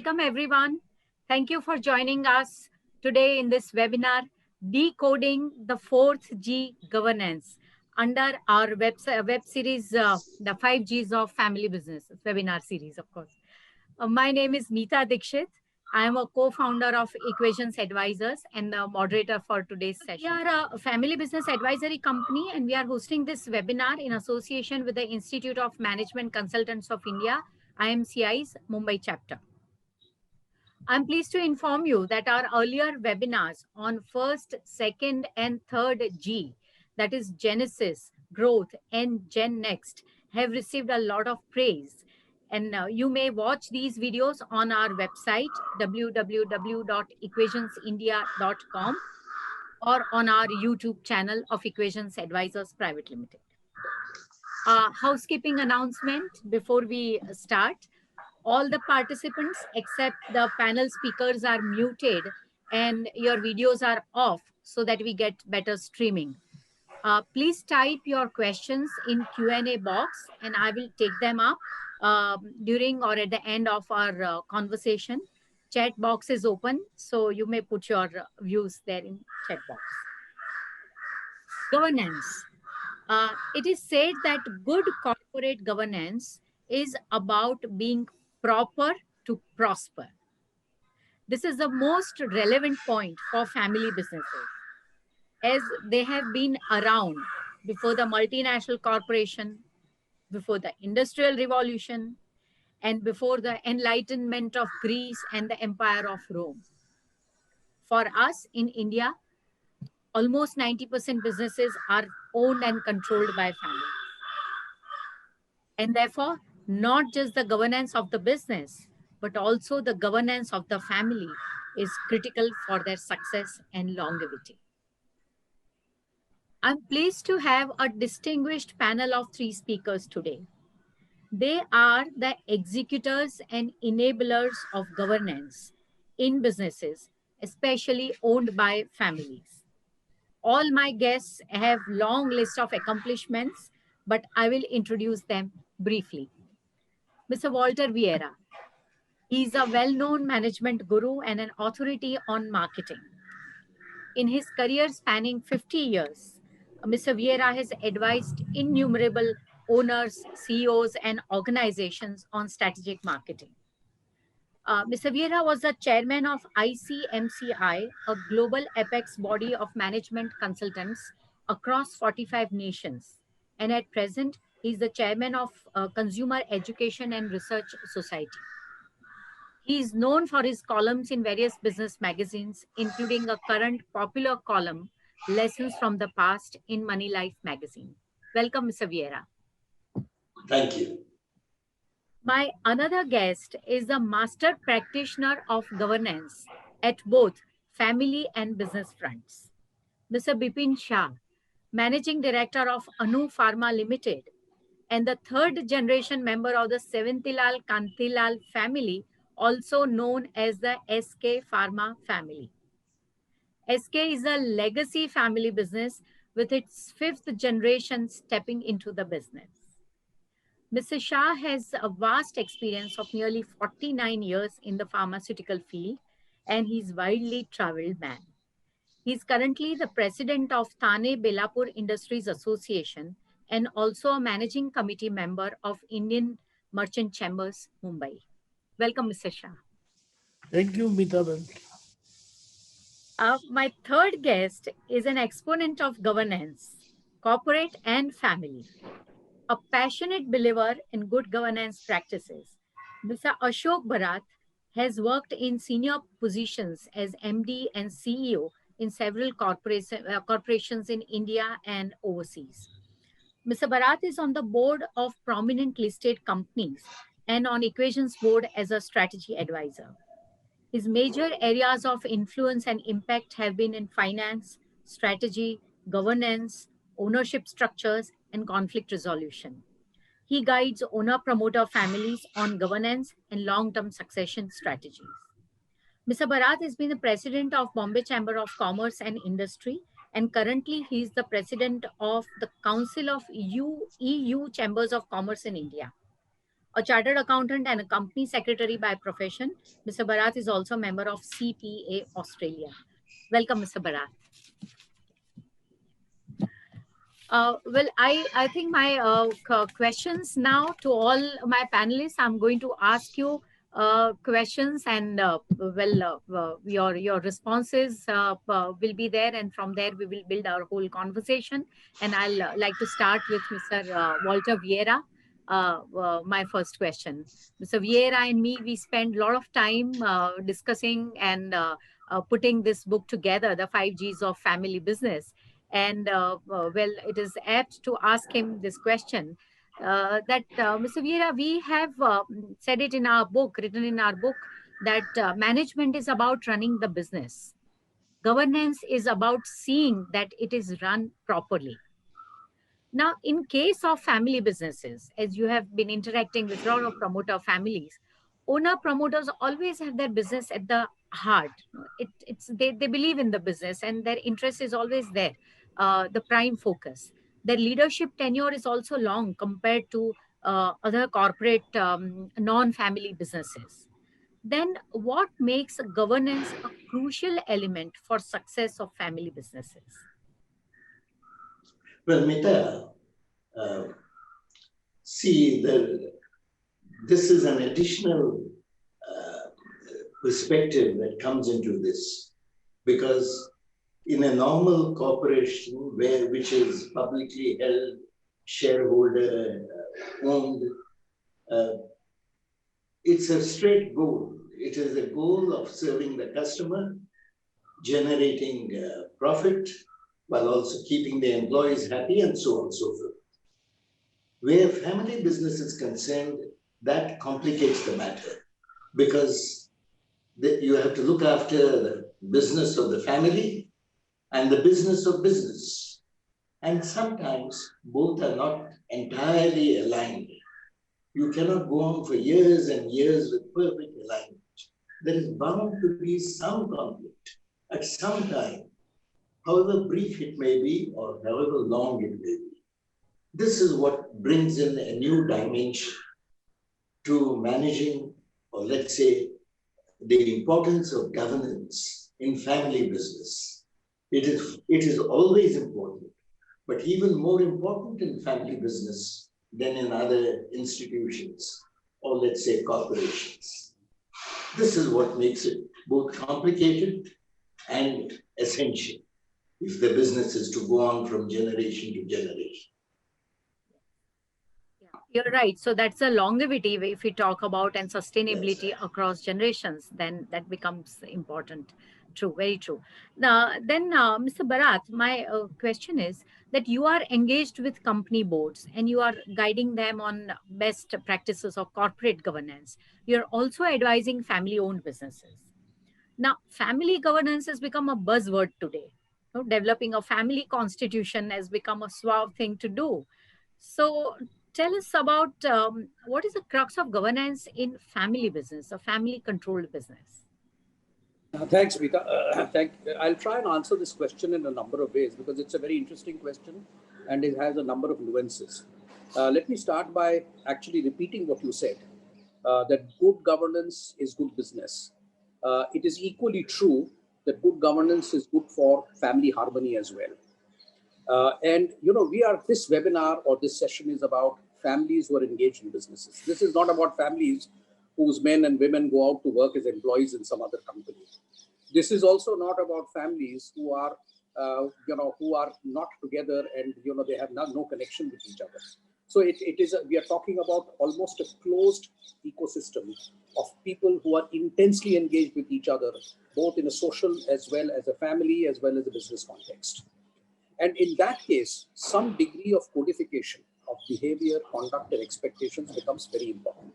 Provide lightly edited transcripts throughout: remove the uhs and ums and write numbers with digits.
Welcome everyone. Thank you for joining us today in this webinar, Decoding the Fourth G Governance, under our web series, the 5 Gs of Family Business, webinar series, of course. My name is Meeta Dikshit. I am a co-founder of Equations Advisors and the moderator for today's session. We are a family business advisory company, and we are hosting this webinar in association with the Institute of Management Consultants of India, IMCI's Mumbai chapter. I'm pleased to inform you that our earlier webinars on first, second, and third G, that is Genesis, Growth, and Gen Next, have received a lot of praise. And you may watch these videos on our website, www.equationsindia.com, or on our YouTube channel of Equations Advisors Private Limited. Housekeeping announcement before we start. All the participants except the panel speakers are muted and your videos are off so that we get better streaming. Please type your questions in Q&A box and I will take them up during or at the end of our conversation. Chat box is open, so you may put your views there in chat box. Governance. It is said that good corporate governance is about being proper to prosper. This is the most relevant point for family businesses, as they have been around before the multinational corporation, before the Industrial Revolution, and before the enlightenment of Greece and the Empire of Rome. For us in India, almost 90% businesses are owned and controlled by families. And therefore, not just the governance of the business, but also the governance of the family is critical for their success and longevity. I'm pleased to have a distinguished panel of 3 speakers today. They are the executors and enablers of governance in businesses, especially owned by families. All my guests have long list of accomplishments, but I will introduce them briefly. Mr. Walter Vieira. He is a well-known management guru and an authority on marketing. In his career spanning 50 years, Mr. Vieira has advised innumerable owners, CEOs, and organizations on strategic marketing. Mr. Vieira was the chairman of ICMCI, a global apex body of management consultants across 45 nations. And at present, he is the chairman of Consumer Education and Research Society. He is known for his columns in various business magazines, including a current popular column, Lessons from the Past, in Money Life magazine. Welcome, Mr. Vieira. Thank you. My another guest is the master practitioner of governance at both family and business fronts. Mr. Bipin Shah, Managing Director of Anu Pharma Limited and the third generation member of the Seventhilal Kantilal family, also known as the SK Pharma family. SK is a legacy family business with its 5th generation stepping into the business. Mr. Shah has a vast experience of nearly 49 years in the pharmaceutical field, and he's widely traveled man. He's currently the president of Thane Belapur Industries Association and also a managing committee member of Indian Merchant Chambers, Mumbai. Welcome, Mr. Shah. Thank you, Meeta. My third guest is an exponent of governance, corporate and family. A passionate believer in good governance practices, Mr. Ashok Bharat has worked in senior positions as MD and CEO in several corporations in India and overseas. Mr. Bharat is on the board of prominent listed companies and on Equations board as a strategy advisor. His major areas of influence and impact have been in finance, strategy, governance, ownership structures, and conflict resolution. He guides owner-promoter families on governance and long-term succession strategies. Mr. Bharat has been the president of Bombay Chamber of Commerce and Industry, and currently he is the president of the Council of EU Chambers of Commerce in India. a chartered accountant and a company secretary by profession. Mr. Bharat is also a member of CPA Australia. Welcome, Mr. Bharat. Well, I think my questions now to all my panelists, I'm going to ask you questions, and your responses will be there, and from there we will build our whole conversation. And I'll like to start with Mr. Walter Vieira. My first question, Mr. Vieira and me, we spend a lot of time discussing and putting this book together, the 5 Gs of Family Business. And well, it is apt to ask him this question that Mr. Vieira, we have said it in our book, written in our book, that management is about running the business. Governance is about seeing that it is run properly. Now, in case of family businesses, as you have been interacting with a lot of promoter families, owner promoters always have their business at the heart. They believe in the business and their interest is always there, the prime focus. Their leadership tenure is also long compared to other corporate non-family businesses. Then what makes governance a crucial element for success of family businesses? Well, Mita, uh, see, this is an additional perspective that comes into this, because in a normal corporation which is publicly held, shareholder owned, uh, it's a straight goal. It is a goal of serving the customer, generating profit, while also keeping the employees happy, and so on and so forth. Where family business is concerned, that complicates the matter, because you have to look after the business of the family and the business of business. And sometimes both are not entirely aligned. You cannot go on for years and years with perfect alignment. There is bound to be some conflict at some time, however brief it may be or however long it may be. This is what brings in a new dimension to managing, or let's say, the importance of governance in family business. It is always important, but even more important in family business than in other institutions, or let's say corporations. This is what makes it both complicated and essential if the business is to go on from generation to generation. You're right. So that's a longevity if we talk about, and sustainability Yes. across generations, then that becomes important. True, very true. Then, Mr. Bharat, my question is that you are engaged with company boards and you are guiding them on best practices of corporate governance. You're also advising family owned businesses. Now, family governance has become a buzzword today. Developing a family constitution has become a suave thing to do. So, tell us about what is the crux of governance in family business, a family controlled business? Thanks, Vita. I'll try and answer this question in a number of ways because it's a very interesting question and it has a number of nuances. Let me start by actually repeating what you said, that good governance is good business. It is equally true that good governance is good for family harmony as well. This webinar or this session is about families who are engaged in businesses. This is not about families whose men and women go out to work as employees in some other company. This is also not about families who are, who are not together and, they have no connection with each other. So we are talking about almost a closed ecosystem of people who are intensely engaged with each other, both in a social as well as a family, as well as a business context. And in that case, some degree of codification of behavior, conduct, and expectations becomes very important.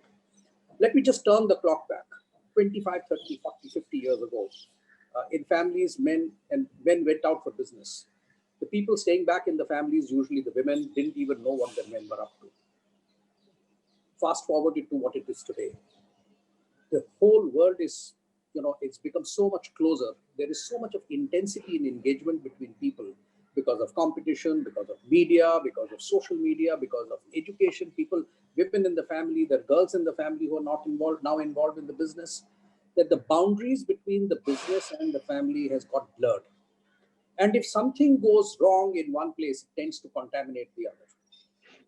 Let me just turn the clock back 25, 30, 40, 50 years ago. In families, men went out for business. The people staying back in the families, usually the women, didn't even know what their men were up to. Fast forward it to what it is today. The whole world is, it's become so much closer. There is so much of intensity and engagement between people because of competition, because of media, because of social media, because of education. People, women in the family, there are girls in the family who are not involved, now involved in the business, that the boundaries between the business and the family has got blurred. And if something goes wrong in one place, it tends to contaminate the other.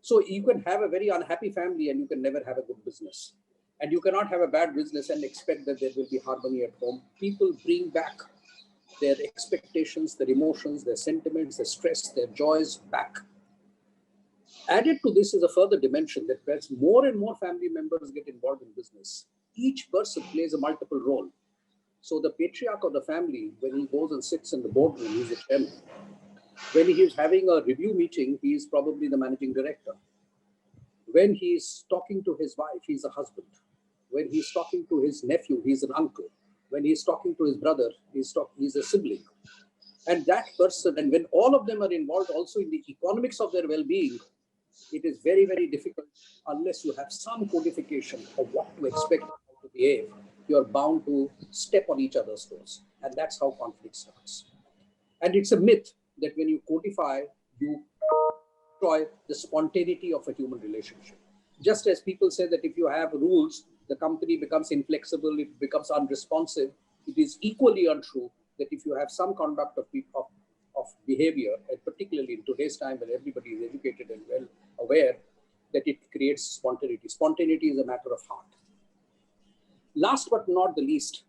So you can have a very unhappy family and you can never have a good business. And you cannot have a bad business and expect that there will be harmony at home. People bring back their expectations, their emotions, their sentiments, their stress, their joys back. Added to this is a further dimension that as more and more family members get involved in business, each person plays a multiple role. So the patriarch of the family, when he goes and sits in the boardroom, he's the chairman. When he is having a review meeting, he is probably the managing director. When he is talking to his wife, he's a husband. When he's talking to his nephew, he's an uncle. When he's talking to his brother, he's a sibling. And that person, and when all of them are involved also in the economics of their well-being, it is very, very difficult unless you have some codification of what to expect, how to behave. You're bound to step on each other's toes. And that's how conflict starts. And it's a myth that when you codify, you destroy the spontaneity of a human relationship. Just as people say that if you have rules, the company becomes inflexible, it becomes unresponsive, it is equally untrue that if you have some conduct of behavior, and particularly in today's time when everybody is educated and well aware, that it creates spontaneity. Spontaneity is a matter of heart. Last but not the least,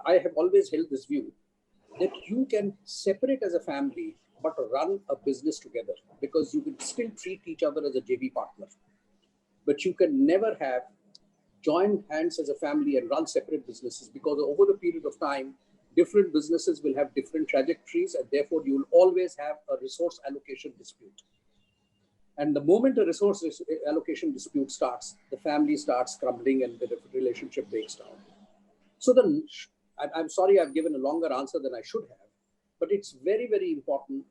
I have always held this view that you can separate as a family but run a business together, because you can still treat each other as a JV partner. But you can never have join hands as a family and run separate businesses, because over the period of time, different businesses will have different trajectories, and therefore you will always have a resource allocation dispute. And the moment a resource allocation dispute starts, the family starts crumbling and the relationship breaks down. So I'm sorry I've given a longer answer than I should have, but it's very, very important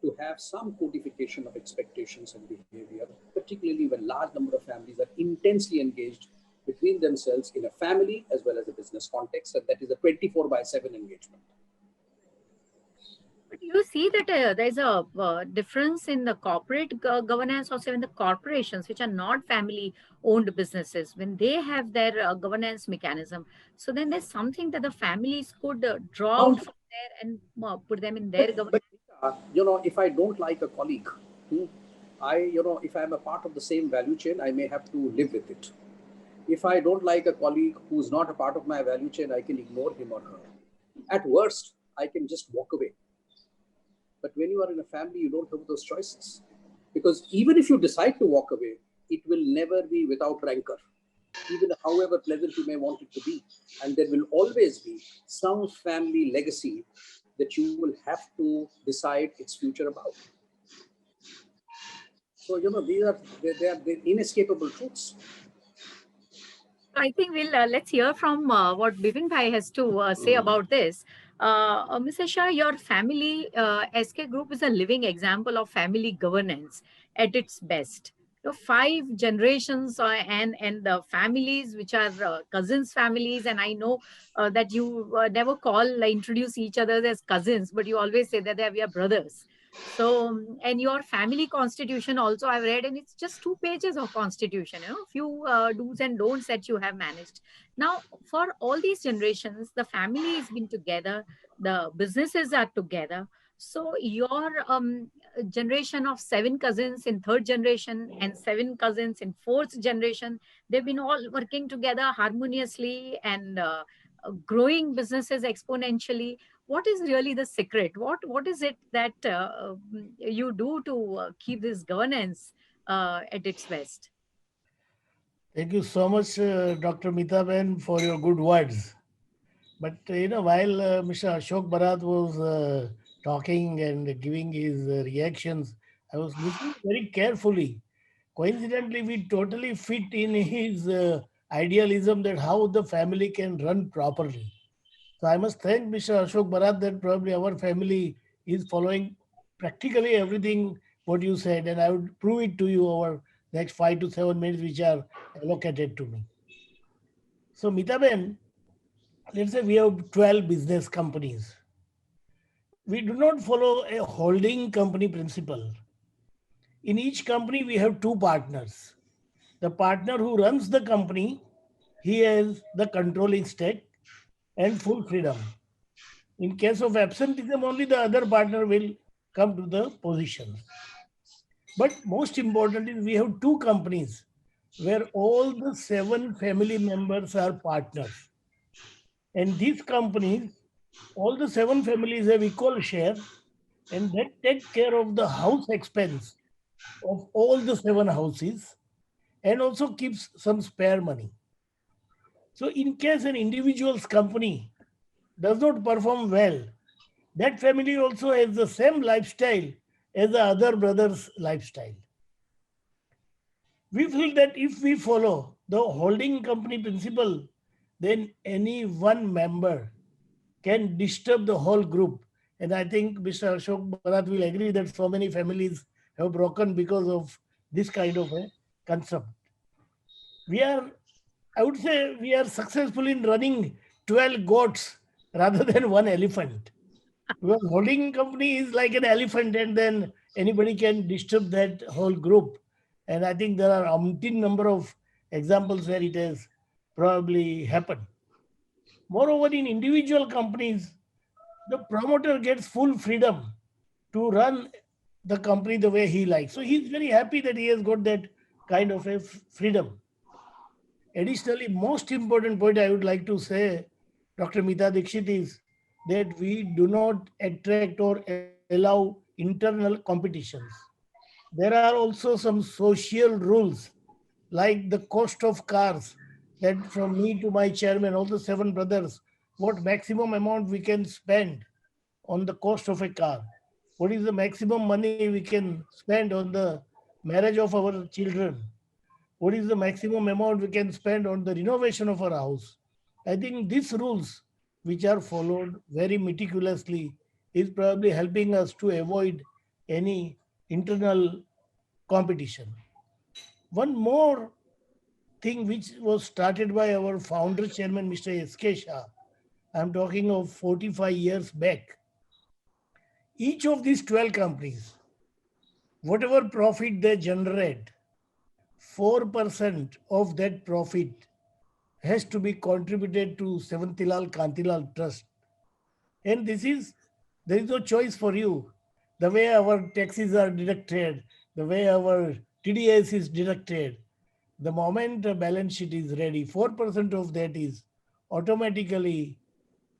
to have some codification of expectations and behavior, particularly when large number of families are intensely engaged between themselves in a family as well as a business context, and that is a 24/7 engagement. But you see that there's a difference in the corporate governance, also in the corporations, which are not family-owned businesses, when they have their governance mechanism. So then there's something that the families could draw out from there and put them in their governance. But if I don't like a colleague, if I'm a part of the same value chain, I may have to live with it. If I don't like a colleague who's not a part of my value chain, I can ignore him or her. At worst, I can just walk away. But when you are in a family, you don't have those choices. Because even if you decide to walk away, it will never be without rancor, even however pleasant you may want it to be. And there will always be some family legacy that you will have to decide its future about. So, they are inescapable truths. I think let's hear from what Bipin Bhai has to say about this. Mr. Shah, your family SK Group is a living example of family governance at its best. 5 generations and the families which are cousins families, and I know that you never introduce each other as cousins, but you always say that we are brothers. So, and your family constitution also I've read, and it's just 2 pages of constitution, few do's and don'ts that you have managed. Now, for all these generations, the family has been together, the businesses are together. So your generation of 7 cousins in third generation and 7 cousins in fourth generation, they've been all working together harmoniously and growing businesses exponentially. What is really the secret? What is it that you do to keep this governance at its best? Thank you so much, Dr. Mitaben, for your good words. But while Mr. Ashok Bharat was talking and giving his reactions, I was listening very carefully. Coincidentally, we totally fit in his idealism that how the family can run properly. So I must thank Mr. Ashok Bharat that probably our family is following practically everything what you said, and I would prove it to you over next 5 to 7 minutes which are allocated to me. So Mitaben, let's say we have 12 business companies. we do not follow a holding company principle. In each company, we have two partners. The partner who runs the company, he has the controlling stake and full freedom. In case of absenteeism, only the other partner will come to the positions. But most importantly, we have two companies where all the seven family members are partners. And these companies, all the seven families have equal share and they take care of the house expense of all the seven houses and also keeps some spare money. So, in case an individual's company does not perform well, that family also has the same lifestyle as the other brother's lifestyle. We feel that if we follow the holding company principle, then any one member can disturb the whole group. And I think Mr. Ashok Bharat will agree that so many families have broken because of this kind of a concept. We are, I would say, we are successful in running 12 goats rather than one elephant. Because holding company is like an elephant, and then anybody can disturb that whole group. And I think there are umpteen number of examples where it has probably happened. Moreover, in individual companies, the promoter gets full freedom to run the company the way he likes. So he's very happy that he has got that kind of a freedom. Additionally, most important point I would like to say, Dr. Mita Dikshit, is that we do not attract or allow internal competitions. There are also some social rules like the cost of cars, that from me to my chairman, all the seven brothers, what maximum amount we can spend on the cost of a car. What is the maximum money we can spend on the marriage of our children? What is the maximum amount we can spend on the renovation of our house? I think these rules, which are followed very meticulously, is probably helping us to avoid any internal competition. One more thing which was started by our founder chairman, Mr. S.K. Shah, I'm talking of 45 years back. Each of these 12 companies, whatever profit they generate, 4% of that profit has to be contributed to Sevantilal Kantilal Trust. And this is, there is no choice for you. The way our taxes are deducted, the way our TDS is deducted, the moment a balance sheet is ready, 4% of that is automatically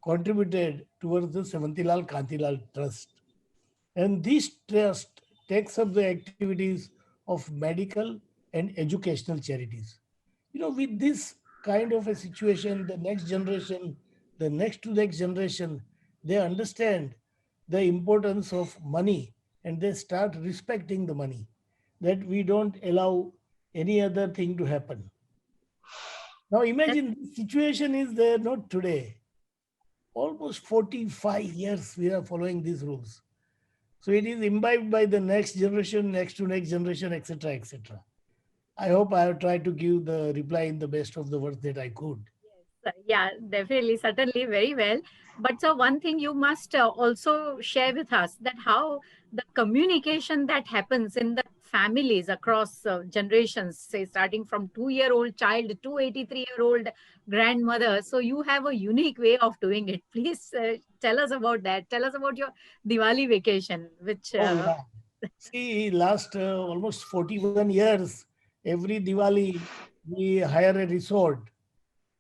contributed towards the Sevantilal Kantilal Trust. And this trust takes up the activities of medical and educational charities. With this kind of a situation, the next generation, the next to next generation, they understand the importance of money and they start respecting the money, that we don't allow any other thing to happen. Now That, imagine this situation is there not today. Almost 45 years we are following these rules. So it is imbibed by the next generation, next to next generation, etc., etc. I hope I have tried to give the reply in the best of the words that I could. yeah, definitely, certainly, very well. But so one thing you must also share with us that how the communication that happens in the families across generations, say starting from 2-year-old child to 83-year-old grandmother. So you have a unique way of doing it. Please tell us about that. Tell us about your Diwali vacation, which Oh, yeah. See, last almost 41 years, every Diwali, we hire a resort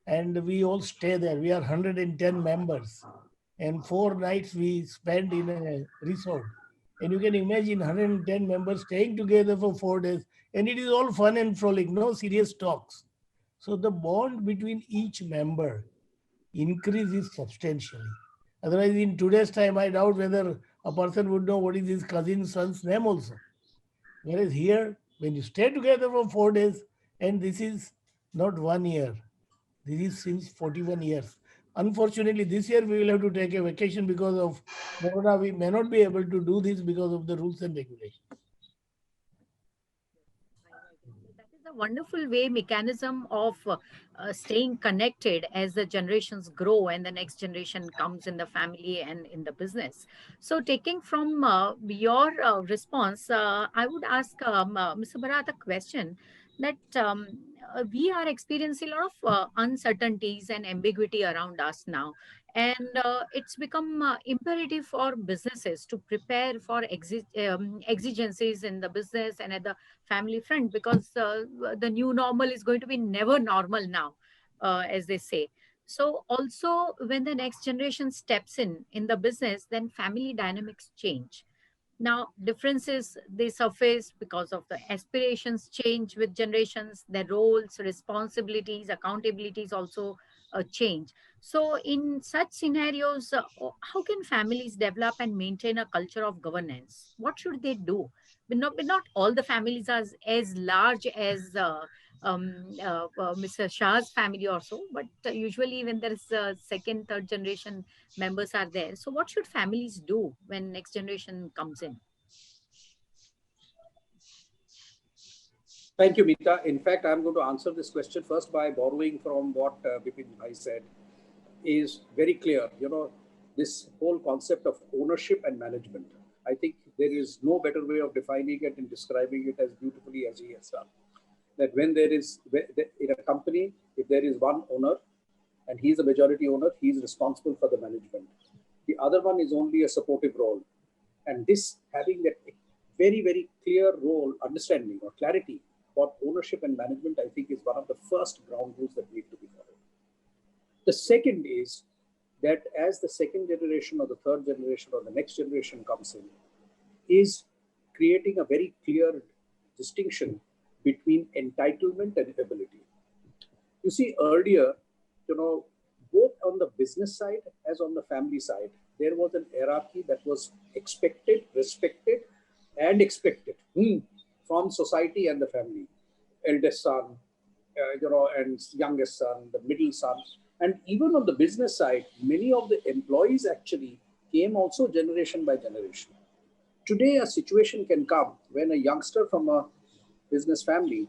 and we all stay there. We are 110 members, and 4 nights we spend in a resort. And you can imagine 110 members staying together for 4 days, and it is all fun and frolic, no serious talks. So the bond between each member increases substantially. Otherwise, in today's time, I doubt whether a person would know what is his cousin's son's name also. Whereas here, when you stay together for 4 days, and this is not 1 year, this is since 41 years. Unfortunately, this year we will have to take a vacation because of Corona. We may not be able to do this because of the rules and regulations. that is a wonderful way mechanism of staying connected as the generations grow and the next generation comes in the family and in the business. So, taking from your response, I would ask Mr. Bharat a question that we are experiencing a lot of uncertainties and ambiguity around us now. And it's become imperative for businesses to prepare for exigencies in the business and at the family front, because the new normal is going to be never normal now, as they say. So also when the next generation steps in the business, then family dynamics change. Now differences, they surface because of the aspirations change with generations, their roles, responsibilities, accountabilities also change. So in such scenarios, how can families develop and maintain a culture of governance? What should they do? But not all the families are as large as Mr. Shah's family or so, but usually when there is second, third generation members are there. So what should families do when next generation comes in? Thank you, Meeta. In fact, I'm going to answer this question first by borrowing from what Bipin Bhai said. Is very clear. This whole concept of ownership and management. I think there is no better way of defining it and describing it as beautifully as he has done. That when there is, in a company, if there is one owner and he's a majority owner, he's responsible for the management. The other one is only a supportive role. And this having that very, very clear role, understanding or clarity about ownership and management, I think is one of the first ground rules that need to be followed. The second is that as the second generation or the third generation or the next generation comes in, is creating a very clear distinction between entitlement and ability. You see, earlier, both on the business side as on the family side, there was an hierarchy that was expected, respected, and expected from society and the family. Eldest son, and youngest son, the middle son. And even on the business side, many of the employees actually came also generation by generation. Today, a situation can come when a youngster from a business family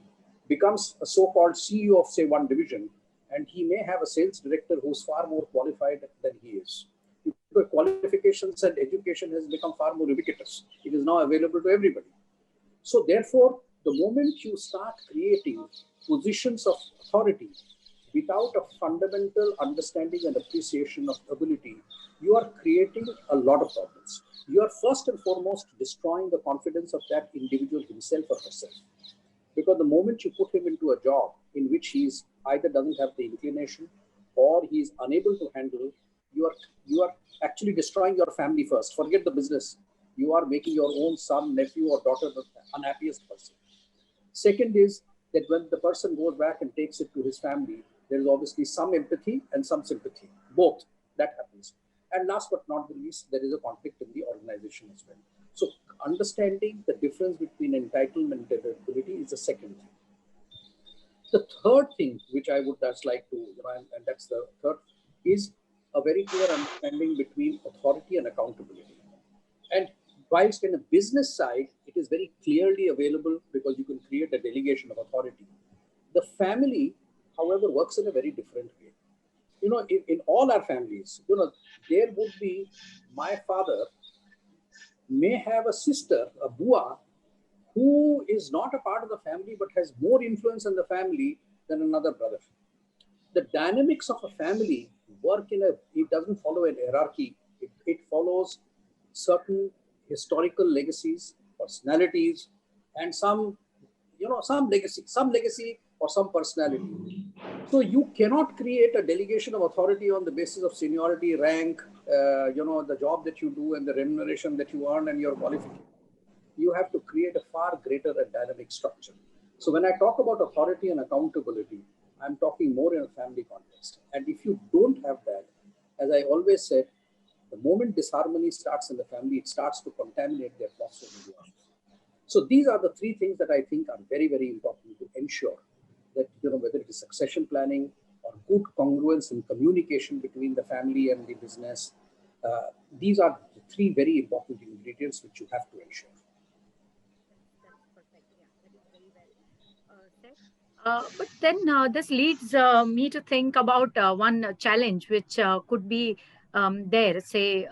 becomes a so-called CEO of, say, one division, and he may have a sales director who's far more qualified than he is. Because qualifications and education has become far more ubiquitous. It is now available to everybody. So therefore, the moment you start creating positions of authority without a fundamental understanding and appreciation of ability, you are creating a lot of problems. You are first and foremost destroying the confidence of that individual himself or herself. Because the moment you put him into a job in which he's either doesn't have the inclination or he's unable to handle, you are actually destroying your family first. Forget the business. You are making your own son, nephew, or daughter the unhappiest person. Second is that when the person goes back and takes it to his family, there is obviously some empathy and some sympathy. Both, that happens. And last but not the least, there is a conflict in the organization as well. So understanding the difference between entitlement and ability is the second thing. The third thing, which I would just like to, and that's the third, is a very clear understanding between authority and accountability. And whilst in a business side, it is very clearly available because you can create a delegation of authority. The family, however, works in a very different way. In all our families, there would be my father may have a sister, a bua, who is not a part of the family but has more influence in the family than another brother. The dynamics of a family work it doesn't follow an hierarchy. It follows certain historical legacies, personalities, and some legacy or some personality. So you cannot create a delegation of authority on the basis of seniority, rank, the job that you do and the remuneration that you earn and your qualification. You have to create a far greater and dynamic structure. So when I talk about authority and accountability, I'm talking more in a family context. And if you don't have that, as I always said, the moment disharmony starts in the family, it starts to contaminate their posture in the office. So these are the three things that I think are very, very important to ensure that, whether it is succession planning or good congruence in communication between the family and the business, these are the three very important ingredients which you have to ensure. That's perfect. Yeah, that is very well said. But then this leads me to think about one challenge which could be there. Say,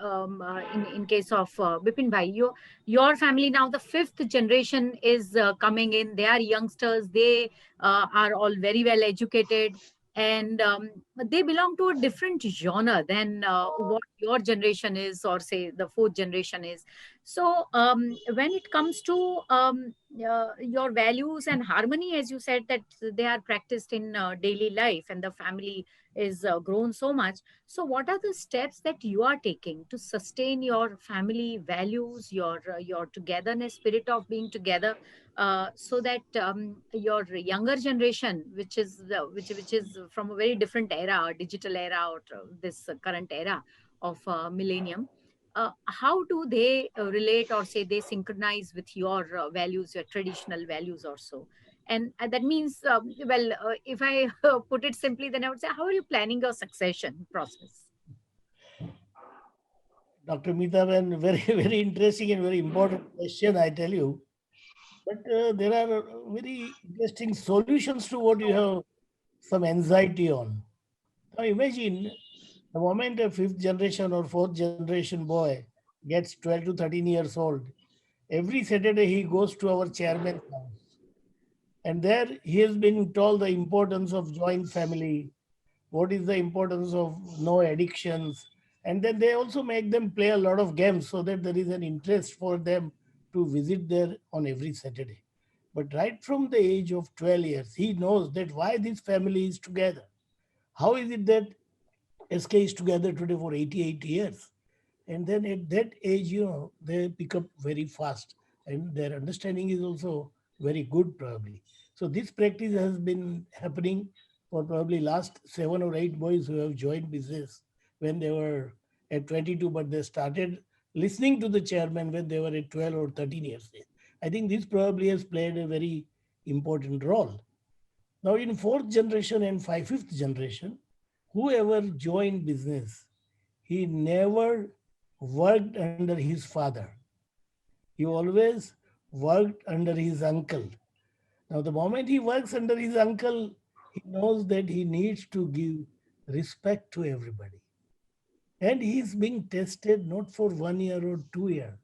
in case of Bipin Bhai, your family now, the fifth generation is coming in. They are youngsters. They are all very well educated, and they belong to a different genre than what your generation is, or say the fourth generation is. So, when it comes to your values and harmony, as you said, that they are practiced in daily life and the family is grown so much. So, what are the steps that you are taking to sustain your family values, your togetherness, spirit of being together, so that your younger generation, which is from a very different era, digital era, or this current era of millennium, how do they relate, or say they synchronize with your values, your traditional values or so? And that means, if I put it simply, then I would say, how are you planning your succession process? Dr. Mitavan, very, very interesting and very important question, I tell you. But there are very interesting solutions to what you have some anxiety on. Now imagine the moment a fifth generation or fourth generation boy gets 12 to 13 years old, every Saturday he goes to our chairman's house. And there he has been told the importance of joint family, what is the importance of no addictions. And then they also make them play a lot of games so that there is an interest for them to visit there on every Saturday. But right from the age of 12 years, he knows that why this family is together. How is it that SK is together today for 88 years? And then at that age, they pick up very fast and their understanding is also very good probably. So this practice has been happening for probably last 7 or 8 boys who have joined business when they were at 22, but they started listening to the chairman when they were at 12 or 13 years. I think this probably has played a very important role. Now in fourth generation and fifth generation, whoever joined business, he never worked under his father. He always worked under his uncle. Now, the moment he works under his uncle, he knows that he needs to give respect to everybody. And he is being tested not for 1 year or 2 years.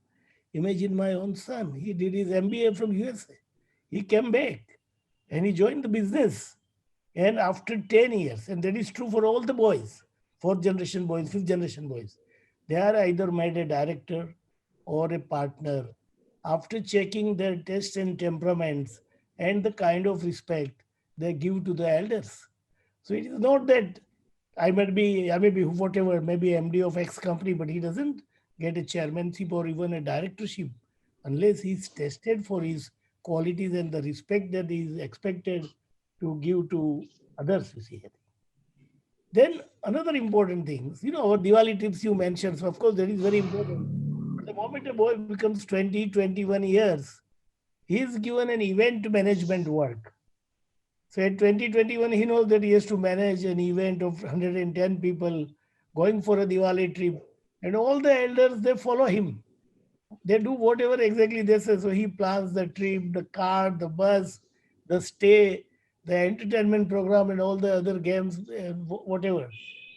Imagine my own son. He did his MBA from USA. He came back and he joined the business. And after 10 years, and that is true for all the boys, fourth generation boys, fifth generation boys, they are either made a director or a partner after checking their tastes and temperaments and the kind of respect they give to the elders. So it is not that I may be whatever, maybe MD of X company, but he doesn't get a chairmanship or even a directorship unless he's tested for his qualities and the respect that is expected to give to others, you see. Then another important thing, our Diwali trips you mentioned, so of course that is very important. But the moment a boy becomes 20, 21 years, he is given an event management work. So at 2021, he knows that he has to manage an event of 110 people going for a Diwali trip. And all the elders, they follow him. They do whatever exactly they say. So he plans the trip, the car, the bus, the stay, the entertainment program, and all the other games, whatever.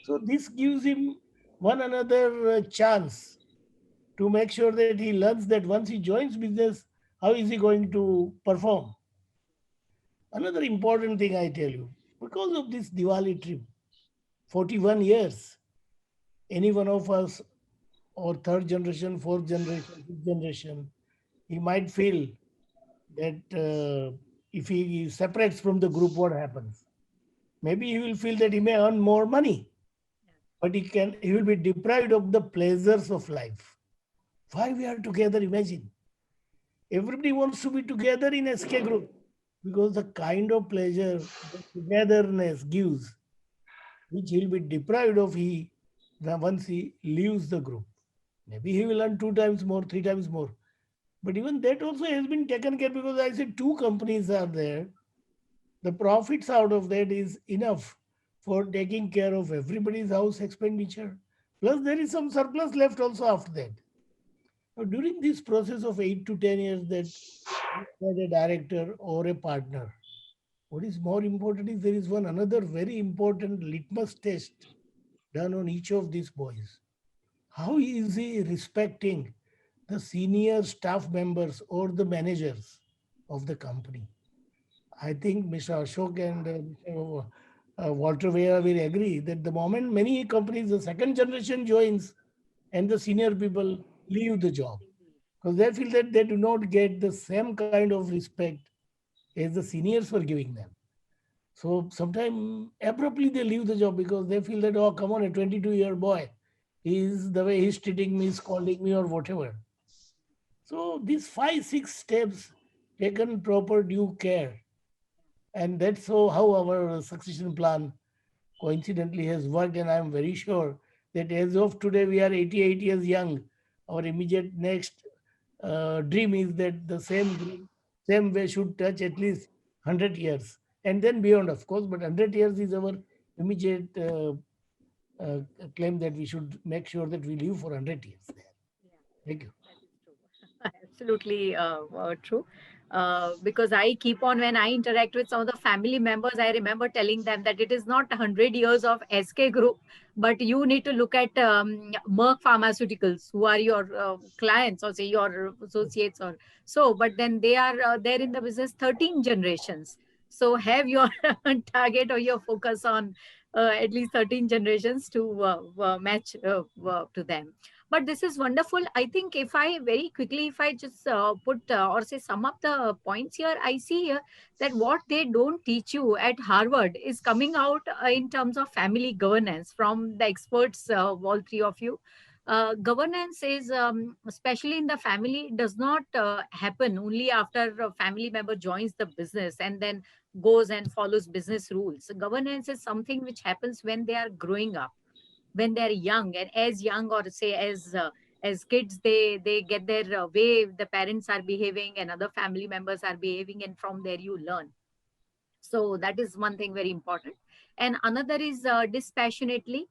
So this gives him one another chance to make sure that he learns that once he joins business, how is he going to perform. Another important thing I tell you, because of this Diwali trip, 41 years, any one of us, or third generation, fourth generation, fifth generation, he might feel that if he separates from the group, what happens? Maybe he will feel that he may earn more money, but he will be deprived of the pleasures of life. Why we are together? Imagine. Everybody wants to be together in SK group because the kind of pleasure that togetherness gives, which he'll be deprived of once he leaves the group. Maybe he will earn 2 times more, 3 times more. But even that also has been taken care because I said two companies are there. The profits out of that is enough for taking care of everybody's house expenditure. Plus, there is some surplus left also after that. Now, during this process of 8 to 10 years that you are a director or a partner, What is more important is there is one another very important litmus test done on each of these boys. How is he respecting the senior staff members or the managers of the company? I think Mr. Ashok and Mr. Walter Weah will agree that the moment many companies, the second generation joins and the senior people leave the job because they feel that they do not get the same kind of respect as the seniors were giving them. So sometimes abruptly they leave the job because they feel that, oh, come on, a 22-year boy, is the way he's treating me, scolding me, or whatever. So these 5, 6 steps taken proper due care. And that's how our succession plan coincidentally has worked. And I'm very sure that as of today, we are 88 years young. Our immediate next dream is that the same way should touch at least 100 years and then beyond, of course. But 100 years is our immediate uh, claim that we should make sure that we live for 100 years there. Thank you. That is true. Absolutely true. Because I keep on, when I interact with some of the family members, I remember telling them that it is not 100 years of SK Group, but you need to look at Merck Pharmaceuticals, who are your clients or say your associates or so, but then they are there in the business 13 generations. So have your target or your focus on at least 13 generations to match to them. But this is wonderful. I think if I very quickly, if I just put or say sum up the points here, I see here that what they don't teach you at Harvard is coming out in terms of family governance from the experts, all three of you. Governance is, especially in the family, does not happen only after a family member joins the business and then goes and follows business rules. Governance is something which happens when they are growing up, when they're young, and as young or say as kids, they get their way the parents are behaving and other family members are behaving, and from there you learn. So that is one thing very important. And another is dispassionately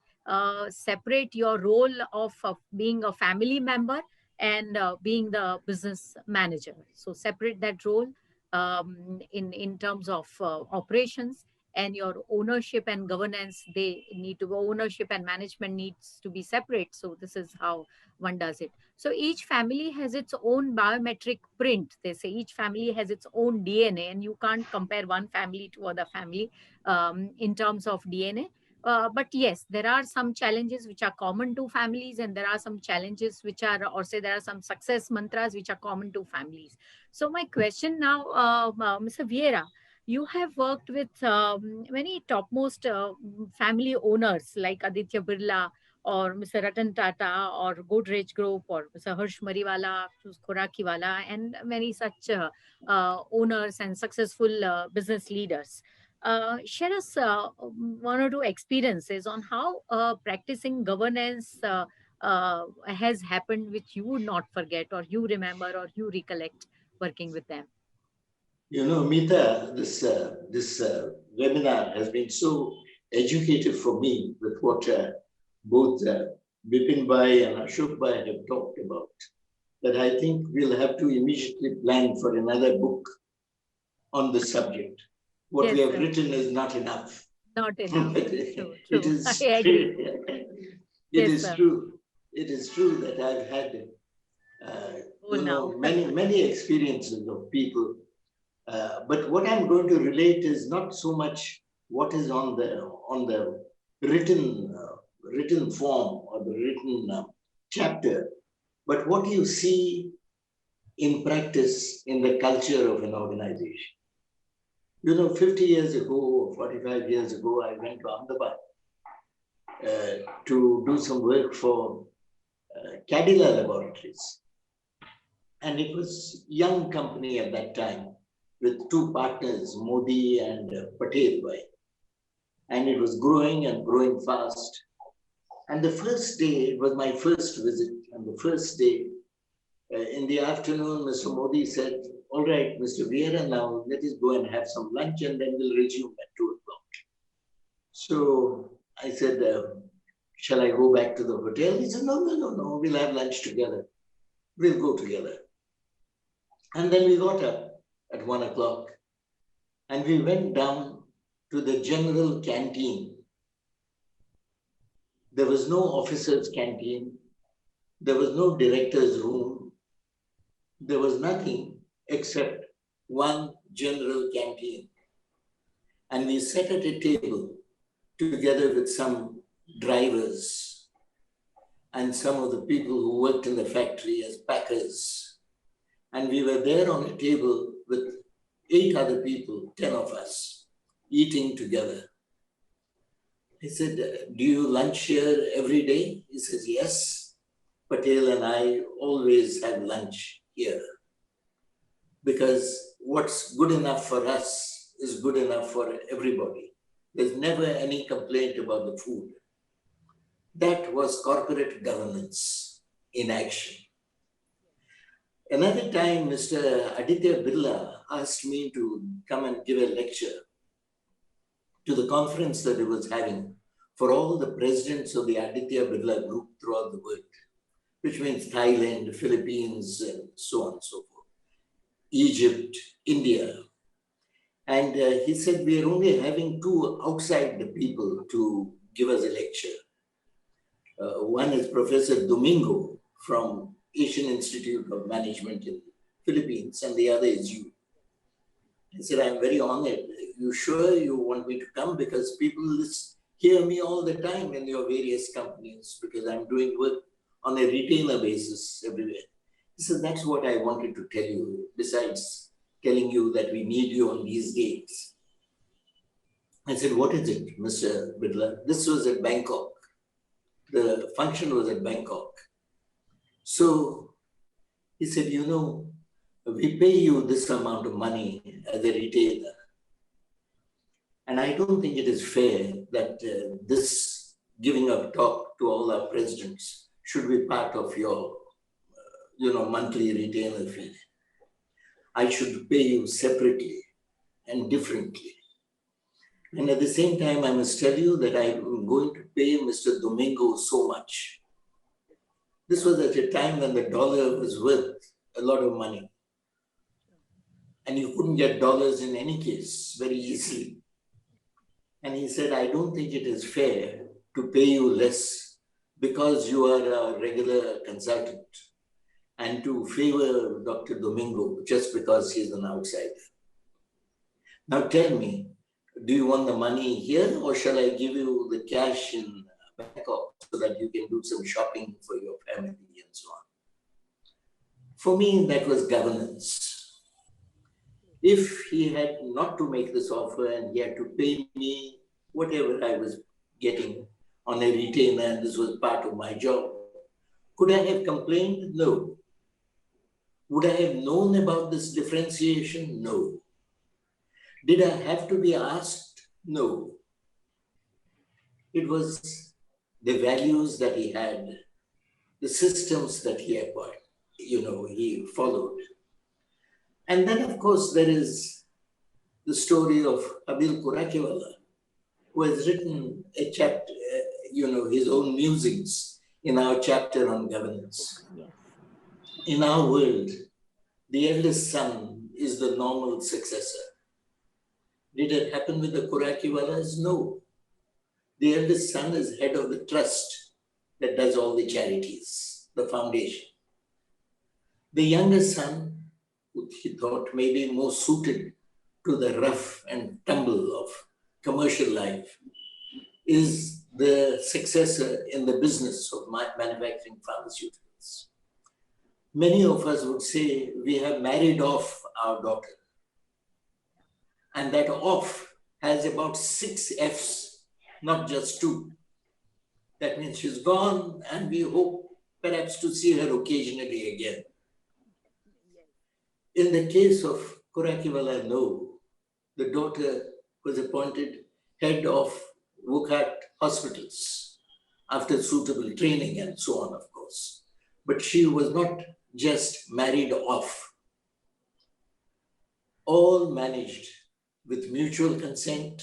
separate your role of being a family member and being the business manager. So separate that role in terms of operations, and your ownership and governance, they need to go, ownership and management needs to be separate. So this is how one does it. So each family has its own biometric print. They say each family has its own DNA, and you can't compare one family to other family in terms of DNA. But yes, there are some challenges which are common to families, and there are some challenges which are, or say there are some success mantras which are common to families. So my question now, Mr. Vieira, you have worked with many topmost family owners like Aditya Birla or Mr. Ratan Tata or Godrej Group or Mr. Harsh Mariwala, Khorakiwala, and many such owners and successful business leaders. Share us one or two experiences on how practicing governance has happened, which you would not forget, or you remember, or you recollect working with them. You know, Meeta, this webinar has been so educative for me with what both Bipin Bhai and Ashok Bhai have talked about, that I think we'll have to immediately plan for another book on the subject. What Yes, we have sir. written is not enough. Not enough. It True, true. is I agree. it Yes, is sir. true. It is true that I've had Oh, now. many experiences of people. But what I'm going to relate is not so much what is on the written form or the written chapter, but what you see in practice in the culture of an organization. You know, 50 years ago or 45 years ago, I went to Ahmedabad to do some work for Cadila Laboratories. And it was a young company at that time with two partners, Modi and Patel Bhai. And it was growing and growing fast. And the first day, it was my first visit. And the first day, in the afternoon, Mr. Modi said, all right, Mr. Vieira, now let us go and have some lunch and then we'll resume at 2 o'clock. So I said, shall I go back to the hotel? He said, no, we'll have lunch together. We'll go together. And then we got up at 1 o'clock. And we went down to the general canteen. There was no officer's canteen. There was no director's room. There was nothing except one general canteen. And we sat at a table together with some drivers and some of the people who worked in the factory as packers. And we were there on a table with 8 other people, 10 of us, eating together. He said, do you lunch here every day? He says, yes. Patel and I always have lunch here. Because what's good enough for us is good enough for everybody. There's never any complaint about the food. That was corporate governance in action. Another time, Mr. Aditya Birla asked me to come and give a lecture to the conference that he was having for all the presidents of the Aditya Birla Group throughout the world, which means Thailand, Philippines, and so on and so forth, Egypt, India. And he said, we are only having 2 outside the people to give us a lecture. One is Professor Domingo from Asian Institute of Management in Philippines, and the other is you. I said, I'm very honored. You sure you want me to come? Because people hear me all the time in your various companies because I'm doing work on a retainer basis everywhere. He said, that's what I wanted to tell you, besides telling you that we need you on these dates. I said, what is it, Mr. Bidla? This was at Bangkok. The function was at Bangkok. So he said, you know, we pay you this amount of money as a retailer. And I don't think it is fair that this giving a talk to all our presidents should be part of your, monthly retainer fee. I should pay you separately and differently. And at the same time, I must tell you that I'm going to pay Mr. Domingo so much. This was at a time when the dollar was worth a lot of money. And you couldn't get dollars in any case very easily. And he said, I don't think it is fair to pay you less because you are a regular consultant and to favor Dr. Domingo just because he's an outsider. Now tell me, do you want the money here or shall I give you the cash in Bangkok so that you can do some shopping for your family and so on? For me, that was governance. If he had not to make this offer and he had to pay me whatever I was getting on a retainer and this was part of my job, could I have complained? No. Would I have known about this differentiation? No. Did I have to be asked? No. It was the values that he had, the systems that he applied, he followed. And then, of course, there is the story of Abil Kurakiwala, who has written a chapter, his own musings in our chapter on governance. Yes. In our world, the eldest son is the normal successor. Did it happen with the Kurakiwalas? No. The eldest son is head of the trust that does all the charities, the foundation. The youngest son, who he thought may be more suited to the rough and tumble of commercial life, is the successor in the business of manufacturing pharmaceuticals. Many of us would say we have married off our daughter. And that off has about 6 F's, not just 2. That means she's gone and we hope perhaps to see her occasionally again. In the case of Kurakiwala, no. The daughter was appointed head of Wukat hospitals after suitable training and so on, of course. But she was not just married off. All managed with mutual consent,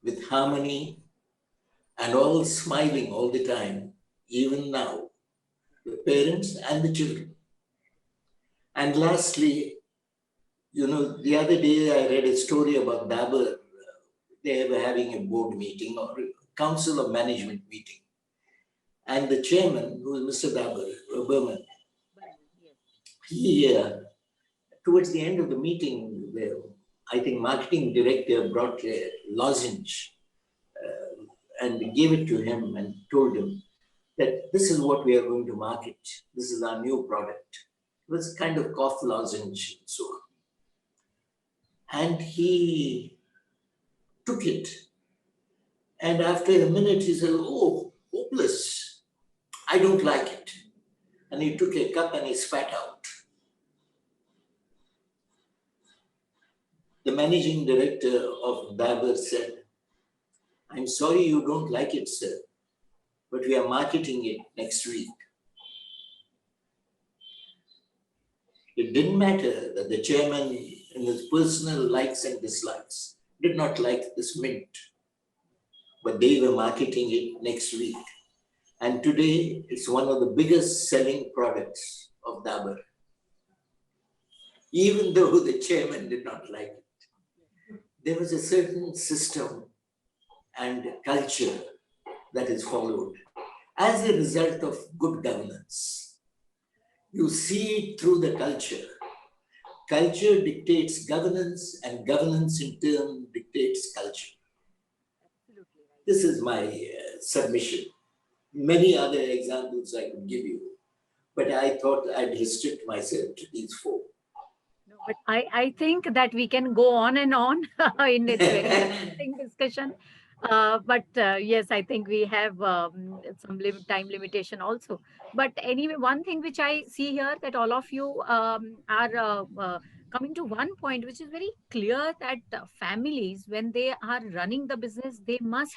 with harmony, and all smiling all the time, even now, the parents and the children. And lastly, You know, the other day I read a story about Dabur. They were having a board meeting or a council of management meeting. And the chairman, who is Mr. Berman, Yes. he, towards the end of the meeting, I think marketing director brought a lozenge and gave it to him and told him that this is what we are going to market. This is our new product. It was kind of cough lozenge and so on. And he took it. And after a minute, he said, "Oh, hopeless. I don't like it." And he took a cup and he spat out. The managing director of Dabur said, "I'm sorry you don't like it, sir, but we are marketing it next week." It didn't matter that the chairman, in his personal likes and dislikes, did not like this mint, but they were marketing it next week. And today, it's one of the biggest selling products of Dabur, even though the chairman did not like it. There was a certain system and culture that is followed as a result of good governance. You see it through the culture. Culture dictates governance, and governance in turn dictates culture. Absolutely right. This is my submission. Many other examples I could give you, but I thought I'd restrict myself to these four. No, but I think that we can go on and on in its very interesting discussion. But yes, I think we have some time limitation also. But anyway, one thing which I see here that all of you are coming to one point, which is very clear that families, when they are running the business, they must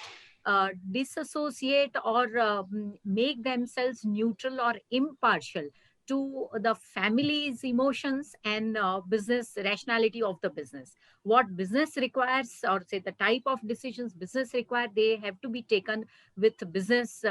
disassociate or make themselves neutral or impartial to the family's emotions and business rationality of the business. What business requires, or say the type of decisions business require, they have to be taken with business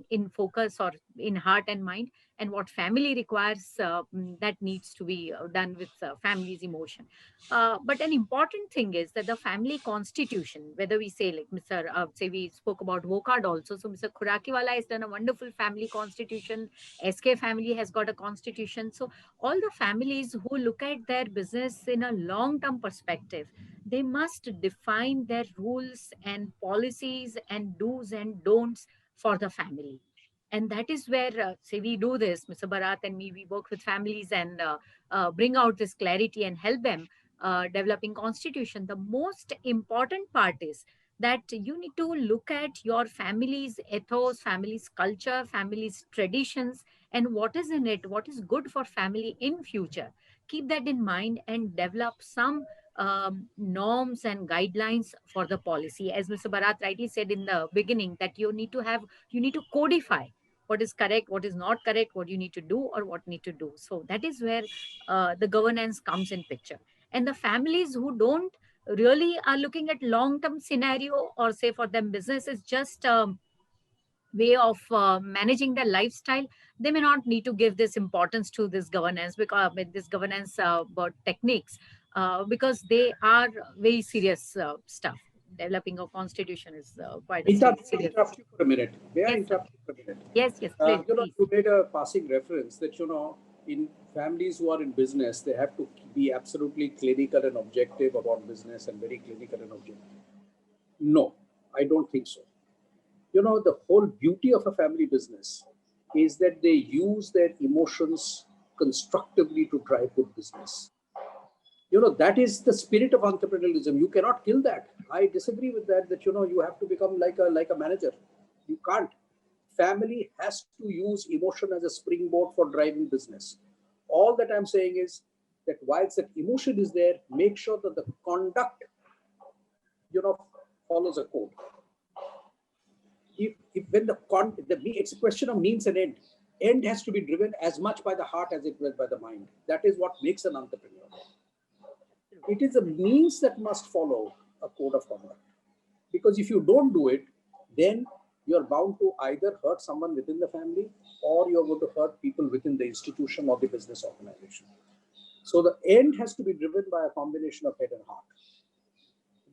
in focus or in heart and mind. And what family requires, that needs to be done with family's emotion. But an important thing is that the family constitution, whether we say like Mr. Say we spoke about Vokard also. So Mr. Khurakiwala has done a wonderful family constitution. SK family has got a constitution. So all the families who look at their business in a long-term perspective, they must define their rules and policies and do's and don'ts for the family. And that is where, say, we do this, Mr. Bharat and me, we work with families and bring out this clarity and help them developing constitution. The most important part is that you need to look at your family's ethos, family's culture, family's traditions, and what is in it, what is good for family in future. Keep that in mind and develop some norms and guidelines for the policy. As Mr. Bharat rightly said in the beginning, that you need to codify what is correct, what is not correct, what you need to do or what need to do. So that is where the governance comes in picture. And the families who don't really are looking at long term scenario, or say for them business is just way of managing their lifestyle, they may not need to give this importance to this governance, because with this governance about techniques, because they are very serious stuff. Developing a constitution is quite a serious. Interrupt you for a minute. May I Yes, sir. interrupt you for a minute? Yes, please, please. You made a passing reference that, in families who are in business, they have to be absolutely clinical and objective about business and very clinical and objective. No, I don't think so. The whole beauty of a family business is that they use their emotions constructively to drive good business. That is the spirit of entrepreneurialism. You cannot kill that. I disagree with that you have to become like a manager. You can't. Family has to use emotion as a springboard for driving business. All that I'm saying is that whilst that emotion is there, make sure that the conduct follows a code. If when it's a question of means and end has to be driven as much by the heart as it was by the mind. That is what makes an entrepreneur. It is a means that must follow a code of conduct, because if you don't do it, then you're bound to either hurt someone within the family or you're going to hurt people within the institution or the business organization. So the end has to be driven by a combination of head and heart.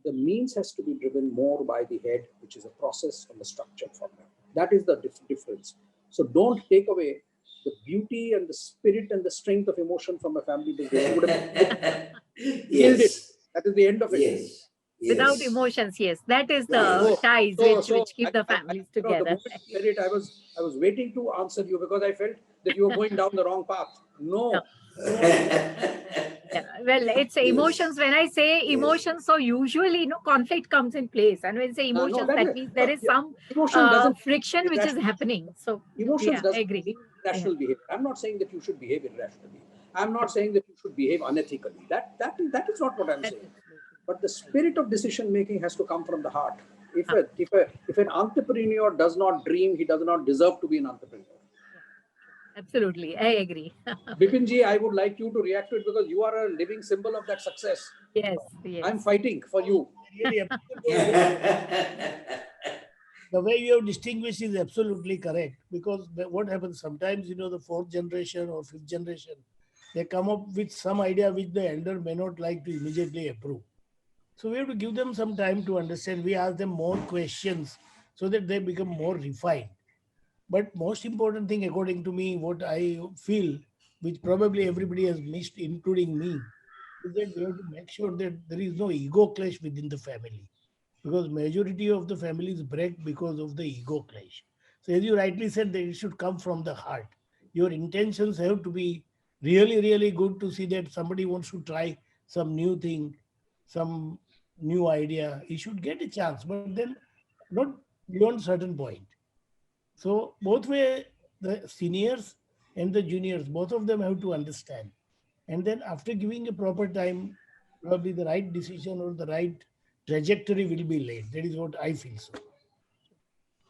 The means has to be driven more by the head, which is a process and a structured formula. That is the difference. So don't take away the beauty and the spirit and the strength of emotion from a family business. You would have killed it. Yes, That is the end of it. yes, Without yes. emotions, yes, that is Yes. the ties which keep the I, families the together. moment you said it, I was waiting to answer you because I felt that you were going down the wrong path. No. No. Yeah. Well, it's Yes, emotions. When I say yes. emotions, so usually conflict comes in place. And when I say No, emotions, that that way. means there No, is yeah, some emotion doesn't friction mean which is irrational. happening. So Emotions yeah, I doesn't agree. mean Yeah. irrational behavior. I'm not saying that you should behave irrationally. I'm not saying that you should behave unethically. That is not what I'm That's saying. absolutely But the right. spirit of decision making has to come from the heart. Ah, If an entrepreneur does not dream, he does not deserve to be an entrepreneur. yeah, absolutely. I agree. Bipinji, I would like you to react to it because you are a living symbol of that success. Yes, I'm yes. fighting for you. I really appreciate the way you have distinguished is absolutely correct, because what happens sometimes, the fourth generation or fifth generation, they come up with some idea which the elder may not like to immediately approve. So we have to give them some time to understand. We ask them more questions so that they become more refined. But most important thing, according to me, what I feel, which probably everybody has missed, including me, is that we have to make sure that there is no ego clash within the family, because majority of the families break because of the ego clash. So as you rightly said, that it should come from the heart. Your intentions have to be really, really good to see that somebody wants to try some new thing, some new idea. He should get a chance, but then not beyond certain point. So both way, the seniors and the juniors, both of them have to understand. And then after giving a proper time, probably the right decision or the right trajectory will be laid. That is what I feel so.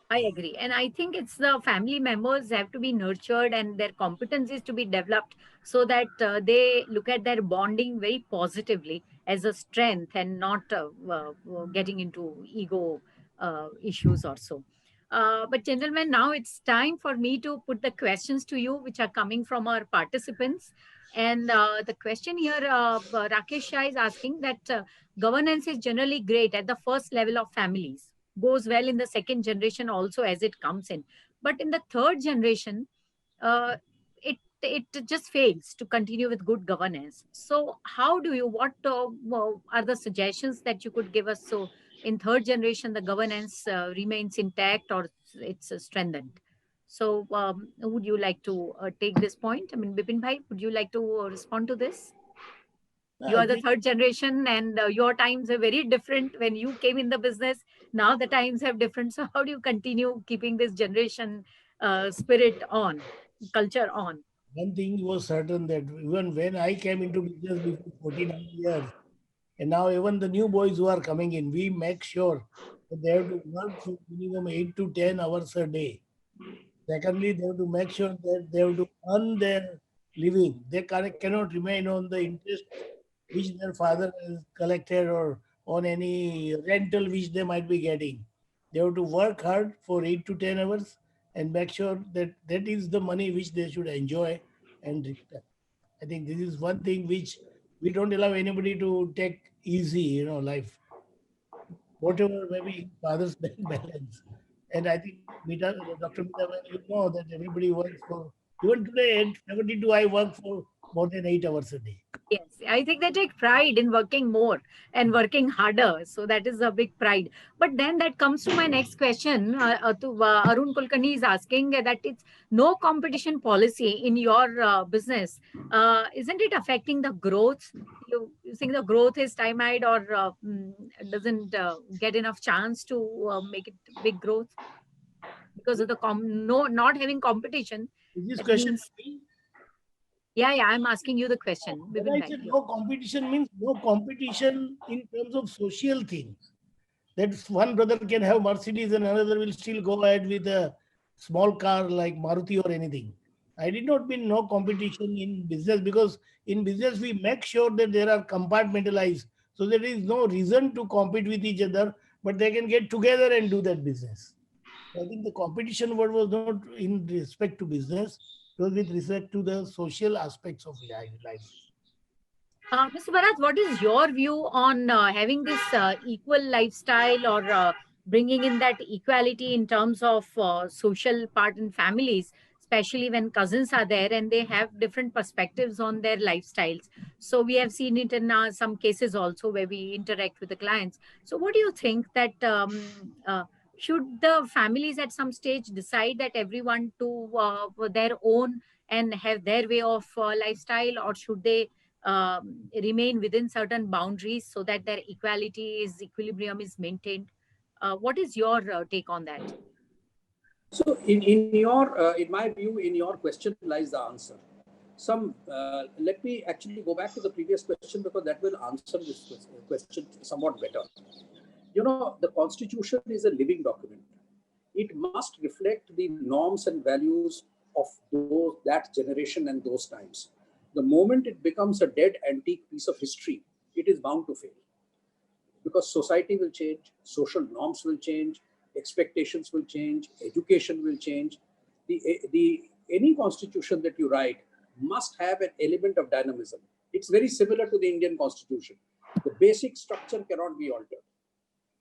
I agree. And I think it's the family members have to be nurtured and their competencies to be developed so that they look at their bonding very positively as a strength and not getting into ego issues or so. But, gentlemen, now it's time for me to put the questions to you, which are coming from our participants. And the question here, Rakesh Shah is asking that governance is generally great at the first level of families, goes well in the second generation also as it comes in, but in the third generation uh, it just fails to continue with good governance. So how do you, what are the suggestions that you could give us, so in third generation the governance remains intact or it's strengthened? So would you like to take this point? I mean, Bipin bhai, would you like to respond to this? You I are the think third generation and your times are very different when you came in the business. Now the times have different. So how do you continue keeping this generation spirit on, culture on? one thing was certain, that even when I came into business before 49 years, and now even the new boys who are coming in, we make sure that they have to work for minimum 8 to 10 hours a day. Secondly, they have to make sure that they have to earn their living. They cannot remain on the interest which their father has collected or on any rental which they might be getting. They have to work hard for 8 to 10 hours and make sure that that is the money which they should enjoy and respect. I think this is one thing which we don't allow anybody to take easy, life, whatever maybe father's bank balance. And I think Dr. Mita, you know that everybody works for, even today at 72, I work for more than 8 hours a day. Yes, I think they take pride in working more and working harder. So that is a big pride. But then that comes to my next question. Arun Kulkarni is asking that it's no competition policy in your business. Isn't it affecting the growth? You think the growth is stymied or doesn't get enough chance to make it big growth because of the no not having competition? Is this That question means, to me? yeah, yeah. I'm asking you the question, When Bipin I bhai. said no competition, means no competition in terms of social things. That one brother can have Mercedes and another will still go ahead with a small car like Maruti or anything. I did not mean no competition in business, because in business we make sure that there are compartmentalized. So there is no reason to compete with each other, but they can get together and do that business. I think the competition word was not in respect to business, it was with respect to the social aspects of life. Mr. Bharat, what is your view on having this equal lifestyle or bringing in that equality in terms of social part in families, especially when cousins are there and they have different perspectives on their lifestyles? So we have seen it in some cases also where we interact with the clients. So what do you think that should the families at some stage decide that everyone to their own and have their way of lifestyle, or should they remain within certain boundaries so that their equilibrium is maintained? What is your take on that? So, in my view, in your question lies the answer. Let me actually go back to the previous question because that will answer this question somewhat better. You know, the Constitution is a living document. It must reflect the norms and values of that generation and those times. The moment it becomes a dead antique piece of history, it is bound to fail because society will change, social norms will change, expectations will change, education will change. Any constitution that you write must have an element of dynamism. It's very similar to the Indian Constitution. The basic structure cannot be altered.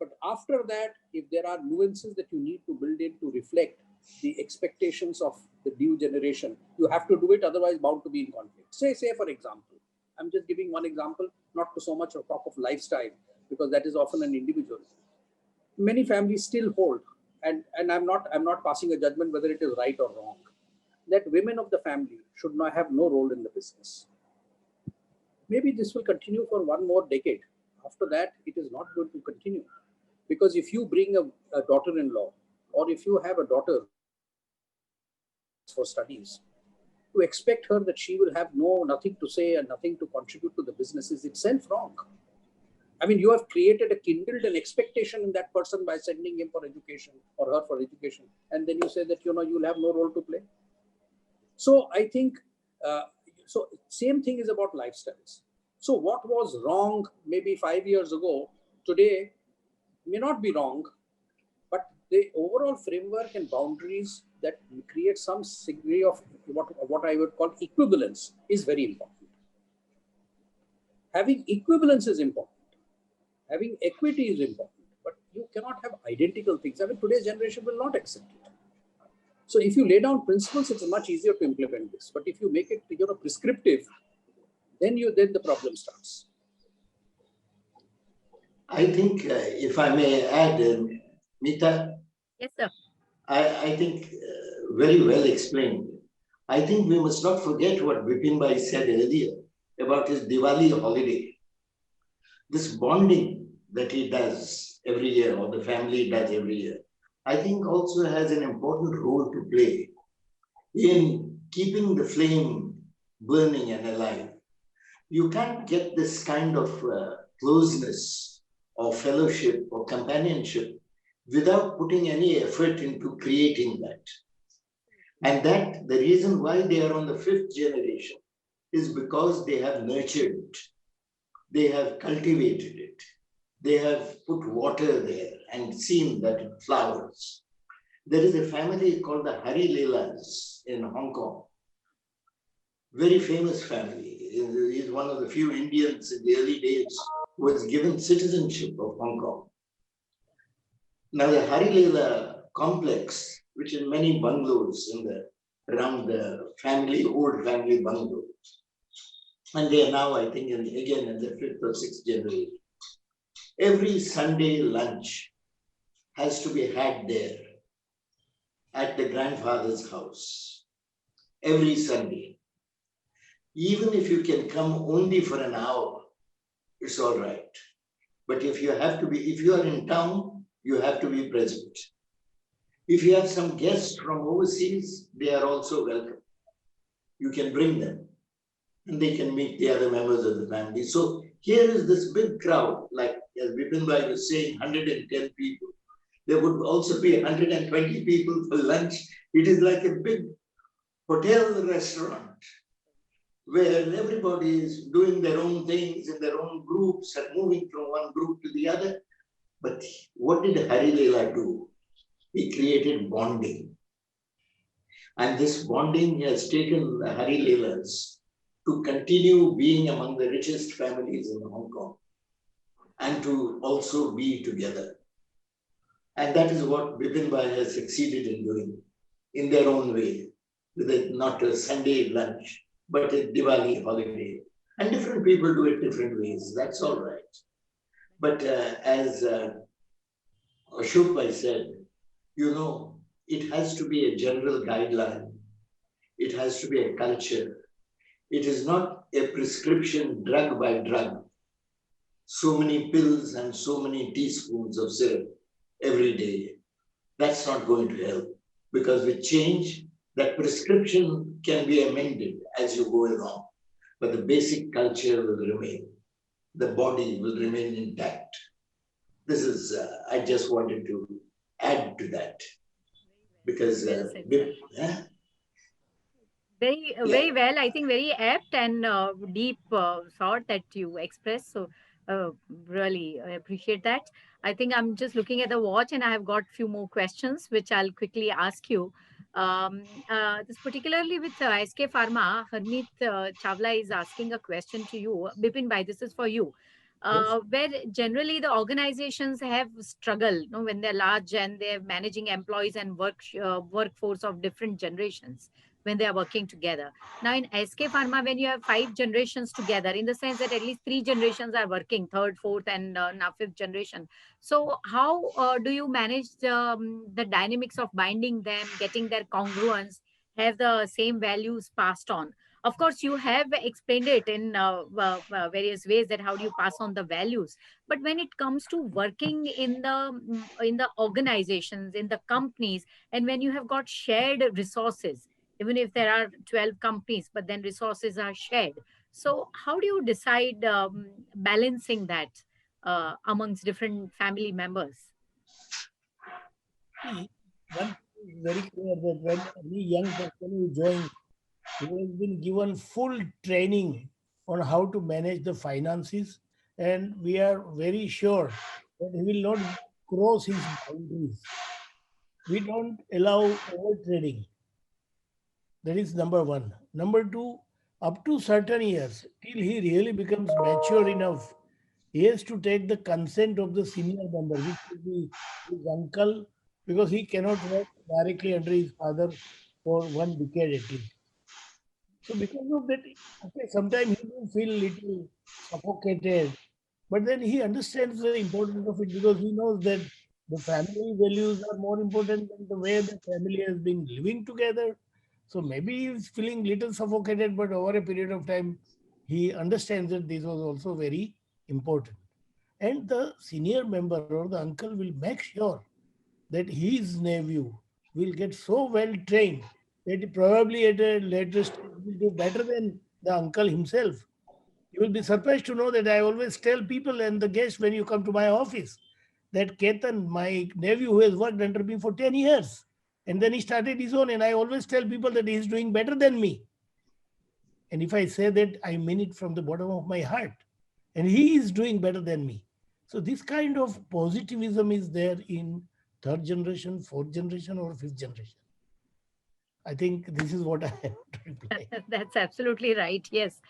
But after that, if there are nuances that you need to build in to reflect the expectations of the new generation, you have to do it, otherwise bound to be in conflict. Say for example, I'm just giving one example, not to so much talk of lifestyle, because that is often an individual. Many families still hold, and I'm not passing a judgment whether it is right or wrong, that women of the family should not have no role in the business. Maybe this will continue for one more decade. After that, it is not going to continue. Because if you bring a daughter-in-law, or if you have a daughter for studies, to expect her that she will have nothing to say and nothing to contribute to the business is itself wrong. I mean, you have kindled an expectation in that person by sending him for education or her for education, and then you say that you'll have no role to play. So I think same thing is about lifestyles. So what was wrong maybe 5 years ago, today may not be wrong, but the overall framework and boundaries that create some degree of what I would call equivalence is very important. Having equivalence is important. Having equity is important, but you cannot have identical things. I mean, today's generation will not accept it. So if you lay down principles, it's much easier to implement this. But if you make it prescriptive, then the problem starts. I think, if I may add, Mita. Yes, sir. I think very well explained. I think we must not forget what Vipin Bhai said earlier about his Diwali holiday. This bonding that he does every year, or the family does every year, I think also has an important role to play in keeping the flame burning and alive. You can't get this kind of closeness or fellowship or companionship without putting any effort into creating that. And that the reason why they are on the 5th generation is because they have nurtured it. They have cultivated it. They have put water there and seen that it flowers. There is a family called the Hari Lelas in Hong Kong. Very famous family. He's one of the few Indians in the early days who was given citizenship of Hong Kong. Now the Hari Lela complex, which is many bungalows around the old family bungalows. And they are now, I think, again in the 5th or 6th generation. Every Sunday lunch has to be had there at the grandfather's house. Every Sunday. Even if you can come only for an hour, it's all right. But if you are in town, you have to be present. If you have some guests from overseas, they are also welcome. You can bring them and they can meet the other members of the family. So here is this big crowd, like as Vipin Bhai was saying, 110 people. There would also be 120 people for lunch. It is like a big hotel restaurant where everybody is doing their own things in their own groups and moving from one group to the other. But what did Hari Lela do? He created bonding. And this bonding has taken the Hari Lelas to continue being among the richest families in Hong Kong and to also be together. And that is what Bipin Bhai has succeeded in doing in their own way, with not a Sunday lunch, but a Diwali holiday. And different people do it different ways. That's all right. But as Ashok Bhai said, it has to be a general guideline. It has to be a culture. It is not a prescription drug by drug. So many pills and so many teaspoons of syrup every day. That's not going to help, because with change, that prescription can be amended as you go along, but the basic culture will remain. The body will remain intact. This is, I just wanted to add to that, because Well said, sir. Very well. I think very apt and deep thought that you expressed. So really I appreciate that. I think I'm just looking at the watch and I have got few more questions which I'll quickly ask you. This particularly with SK Pharma, Harmeet Chawla is asking a question to you. Bipin Bhai, this is for you. Yes. Where generally the organizations have struggled, when they're large and they're managing employees and workforce of different generations when they are working together. Now, in SK Pharma, when you have 5 generations together, in the sense that at least 3 generations are working, third, fourth, and now fifth generation. So, how do you manage the dynamics of binding them, getting their congruence, have the same values passed on? Of course, you have explained it in various ways that how do you pass on the values. But when it comes to working in the organizations, in the companies, and when you have got shared resources, even if there are 12 companies, but then resources are shared. So how do you decide balancing that amongst different family members? See, one thing is very clear that when any young person who joins, he has been given full training on how to manage the finances, and we are very sure that he will not cross his boundaries. We don't allow over trading. That is number one. Number two, up to certain years, till he really becomes mature enough, he has to take the consent of the senior member, which will be his uncle, because he cannot work directly under his father for 1 decade at least. So because of that, okay, sometimes he will feel little suffocated, but then he understands the importance of it because he knows that the family values are more important than the way the family has been living together. So maybe he's feeling little suffocated, but over a period of time, he understands that this was also very important. And the senior member or the uncle will make sure that his nephew will get so well trained that probably at a later stage will do better than the uncle himself. You will be surprised to know that I always tell people and the guests when you come to my office that Ketan, my nephew who has worked under me for 10 years, and then he started his own, and I always tell people that he is doing better than me. And if I say that, I mean it from the bottom of my heart. And he is doing better than me. So this kind of positivism is there in third generation, fourth generation, or fifth generation. I think this is what I have to reply. That's absolutely right. Yes,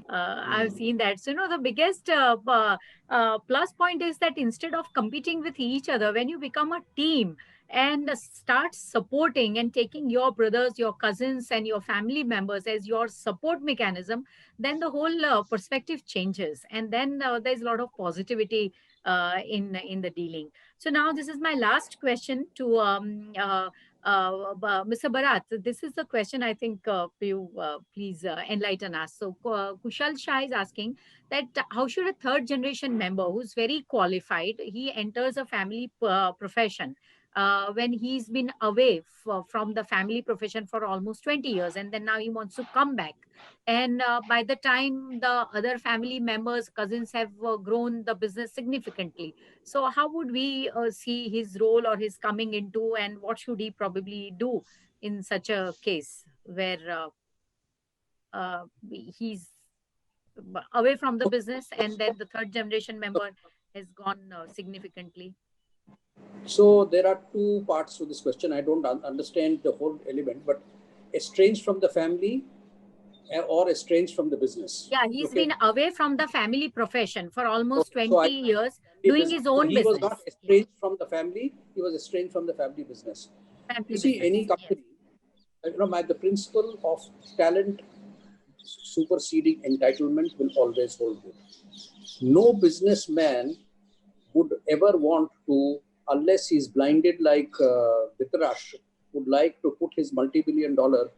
I've seen that. So, the biggest plus point is that instead of competing with each other, when you become a team and start supporting and taking your brothers, your cousins, and your family members as your support mechanism, then the whole perspective changes, and then there's a lot of positivity in the dealing. So now this is my last question to Mr. Bharat. This is the question I think you please enlighten us. So Kushal Shah is asking that how should a third generation member who's very qualified, he enters a family profession when he's been away from the family profession for almost 20 years, and then now he wants to come back. And by the time the other family members, cousins have grown the business significantly, so how would we see his role or his coming into, and what should he probably do in such a case where he's away from the business and then the third generation member has gone significantly? So there are two parts to this question. I don't understand the whole element, but estranged from the family. or estranged from the business. Yeah, he's Okay. been away from the family profession for almost So 20 I years, family doing business. his So own he was business. not estranged from the family. He was estranged from the family business. Family You see, business. any Yes. company, the principle of talent superseding entitlement will always hold good. No businessman would ever want to, unless he's blinded like Dhritarashtra, would like to put his multi-billion-dollar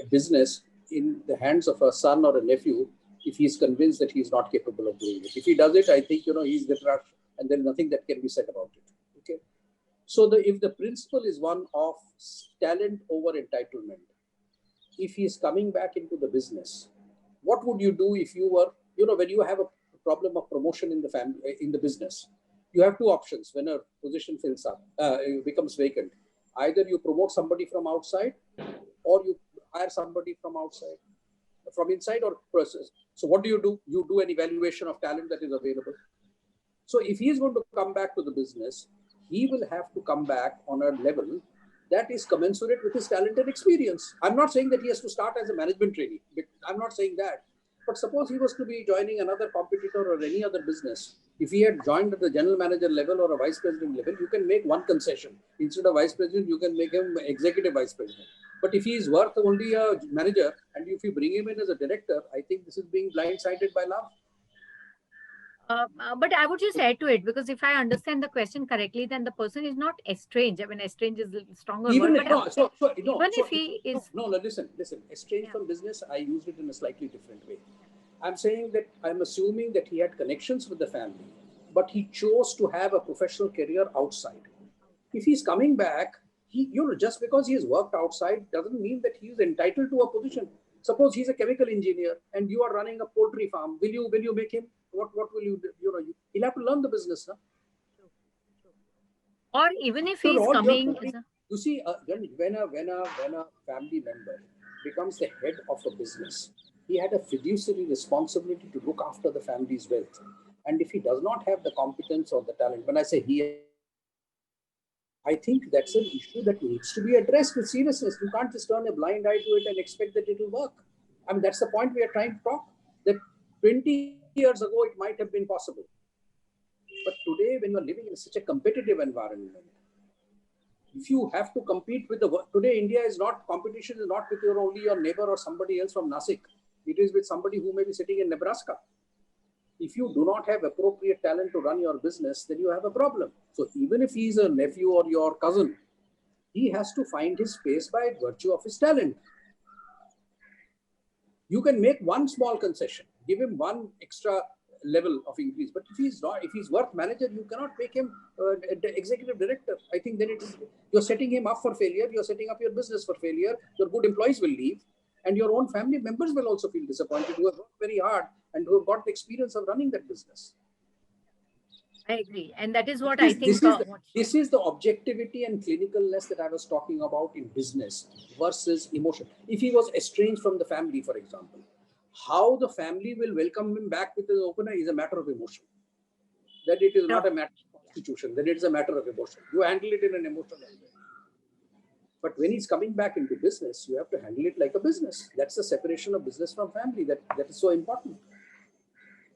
business in the hands of a son or a nephew if he's convinced that he's not capable of doing it. If he does it, I think he's Dhritarashtra, and there's nothing that can be said about it. Okay. So if the principle is one of talent over entitlement, if he is coming back into the business, what would you do if you were, when you have a problem of promotion in the family, in the business, you have two options when a position fills up, becomes vacant. Either you promote somebody from outside, or you hire somebody from outside, from inside or process. So what do? You do an evaluation of talent that is available. So if he is going to come back to the business, he will have to come back on a level that is commensurate with his talent and experience. I'm not saying that he has to start as a management trainee. I'm not saying that. But suppose he was to be joining another competitor or any other business. If he had joined at the general manager level or a vice president level, you can make one concession. Instead of vice president, you can make him executive vice president. But if he is worth only a manager, and if you bring him in as a director, I think this is being blindsided by love. But I would just add to it, because if I understand the question correctly, then the person is not estranged. I mean, estranged is a stronger Even word. if, Even if he is... No, listen. Estranged from business, I used it in a slightly different way. I'm saying that I'm assuming that he had connections with the family, but he chose to have a professional career outside. If he's coming back, just because he has worked outside doesn't mean that he is entitled to a position. Suppose he's a chemical engineer and you are running a poultry farm. Will you make him? What will you do? He'll have to learn the business. Huh? Or even if he's coming... You see, when a family member becomes the head of a business, he had a fiduciary responsibility to look after the family's wealth. And if he does not have the competence or the talent, when I say he, I think that's an issue that needs to be addressed with seriousness. You can't just turn a blind eye to it and expect that it will work. I mean, that's the point we are trying to talk. That 20 years ago, it might have been possible. But today, when you're living in such a competitive environment, if you have to compete with the world, today India is not, competition is not with only your neighbor or somebody else from Nasik. It is with somebody who may be sitting in Nebraska. If you do not have appropriate talent to run your business, then you have a problem. So even if he's a nephew or your cousin, he has to find his space by virtue of his talent. You can make one small concession, give him one extra level of increase. But if he's worth manager, you cannot make him executive director. I think then you're setting him up for failure. You're setting up your business for failure. Your good employees will leave, and your own family members will also feel disappointed, who have worked very hard and who have got the experience of running that business. I agree. And that is what I think. This is the objectivity and clinicalness that I was talking about in business versus emotion. If he was estranged from the family, for example, how the family will welcome him back with an opener is a matter of emotion. That it is not a matter of constitution, then it is a matter of emotion. You handle it in an emotional way. But when he's coming back into business, you have to handle it like a business. That's the separation of business from family. That is so important.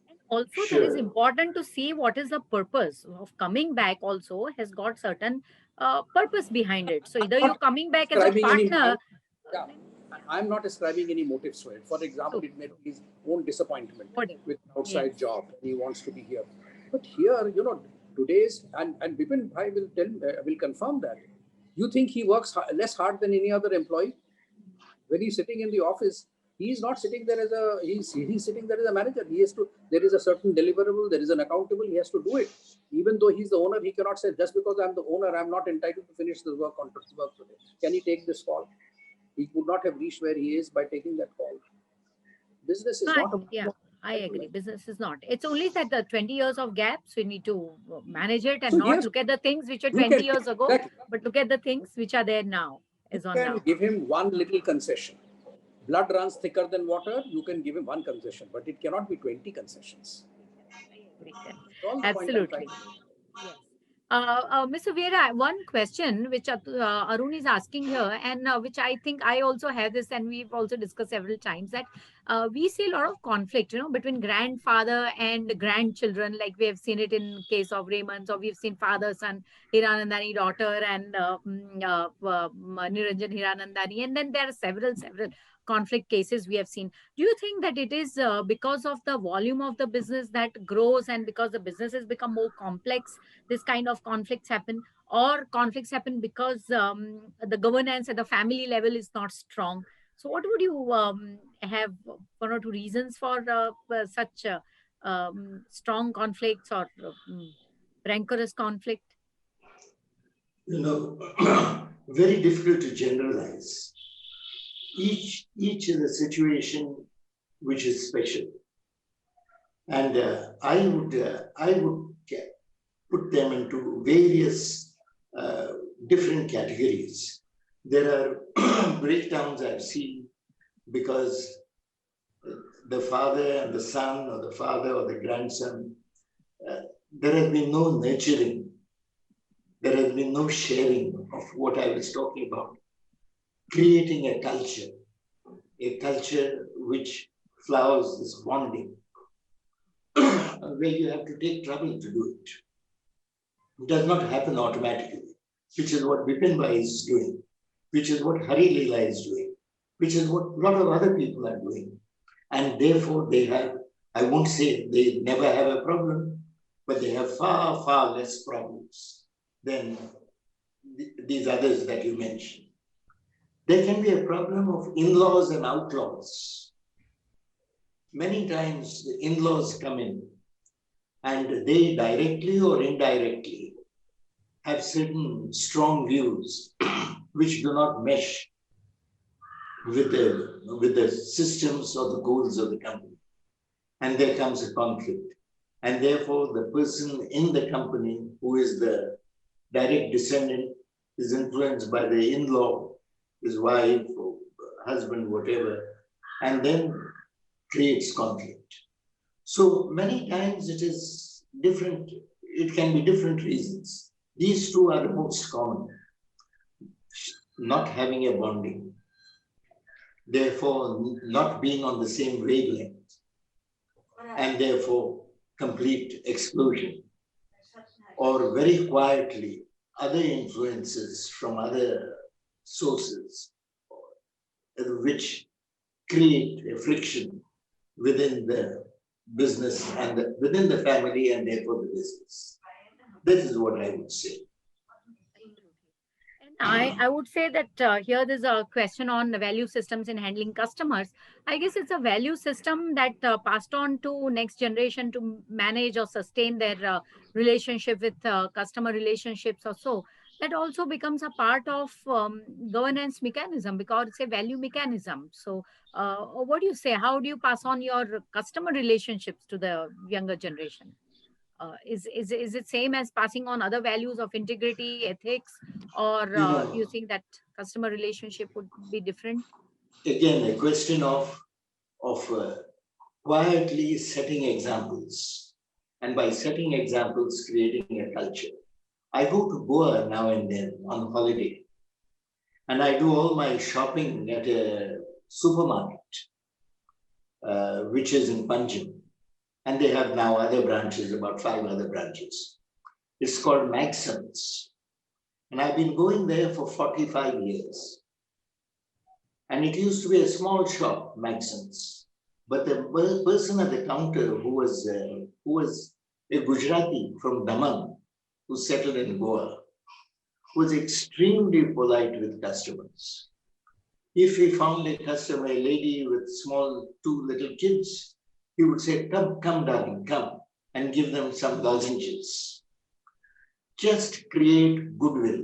And also, that is important to see what is the purpose of coming back. Also, has got certain purpose behind it. So either you're coming back as a partner. I'm not ascribing any motives to it. For example, it may be his own disappointment with an outside job. He wants to be here. But here, today's, and Bipin Bhai will confirm that. You think he works less hard than any other employee? When he's sitting in the office, he's not sitting there as he's sitting there as a manager. There is a certain deliverable, there is an accountable, he has to do it. Even though he's the owner, he cannot say, just because I'm the owner, I'm not entitled to finish this work today. Can he take this call? He would not have reached where he is by taking that call. Business is not I agree. Business is not. It's only that the 20 years of gaps, we need to manage it and not look at the things which are 20 years ago, but look at the things which are there now. You can give him one little concession. Blood runs thicker than water. You can give him one concession, but it cannot be 20 concessions. Absolutely. Yes. Mr. Vera, one question which Arun is asking here, and which I think I also have this, and we've also discussed several times that we see a lot of conflict, between grandfather and grandchildren. Like we have seen it in case of Raymond's, or we've seen father, son, Hiranandani, daughter, and Niranjan Hiranandani, and then there are several conflict cases we have seen. Do you think that it is because of the volume of the business that grows, and because the businesses become more complex, this kind of conflicts happen, or conflicts happen because the governance at the family level is not strong? So what would you have one or two reasons for such strong conflicts, or rancorous conflict? You know, very difficult to generalize. Each is a situation which is special, and I would put them into various different categories. There are breakdowns I've seen because the father and the son, or the father or the grandson, there has been no nurturing, there has been no sharing of what I was talking about, creating a culture which flowers this bonding, where you have to take trouble to do it. It does not happen automatically, which is what Bipin Bhai is doing, which is what Hari Leela is doing, which is what a lot of other people are doing. And therefore they have, I won't say they never have a problem, but they have far, far less problems than these others that you mentioned. There can be a problem of in-laws and outlaws. Many times the in-laws come in and they directly or indirectly have certain strong views which do not mesh with the systems or the goals of the company. And there comes a conflict. And therefore the person in the company who is the direct descendant is influenced by the in-law, his wife or husband, whatever, and then creates conflict. So many times it is different, it can be different reasons. These two are the most common. Not having a bonding, therefore not being on the same wavelength, and therefore complete explosion. Or very quietly, other influences from other sources which create a friction within the business and within the family, and therefore the business. This is what I would say. I would say that here there's a question on the value systems in handling customers. I guess it's a value system that passed on to next generation to manage or sustain their relationship with customer relationships or so. That also becomes a part of governance mechanism, because it's a value mechanism. So what do you say? How do you pass on your customer relationships to the younger generation? Is it same as passing on other values of integrity, ethics, or you think that customer relationship would be different? Again, a question of quietly setting examples, and by setting examples, creating a culture. I go to Goa now and then on holiday, and I do all my shopping at a supermarket, which is in Panjim. And they have now other branches, about 5 other branches. It's called Maxim's. And I've been going there for 45 years. And it used to be a small shop, Maxim's. But the person at the counter who was a Gujarati from Daman, who settled in Goa, was extremely polite with customers. If he found a customer, a lady with 2 little kids, he would say, come, darling, come, and give them some lozenges. Just create goodwill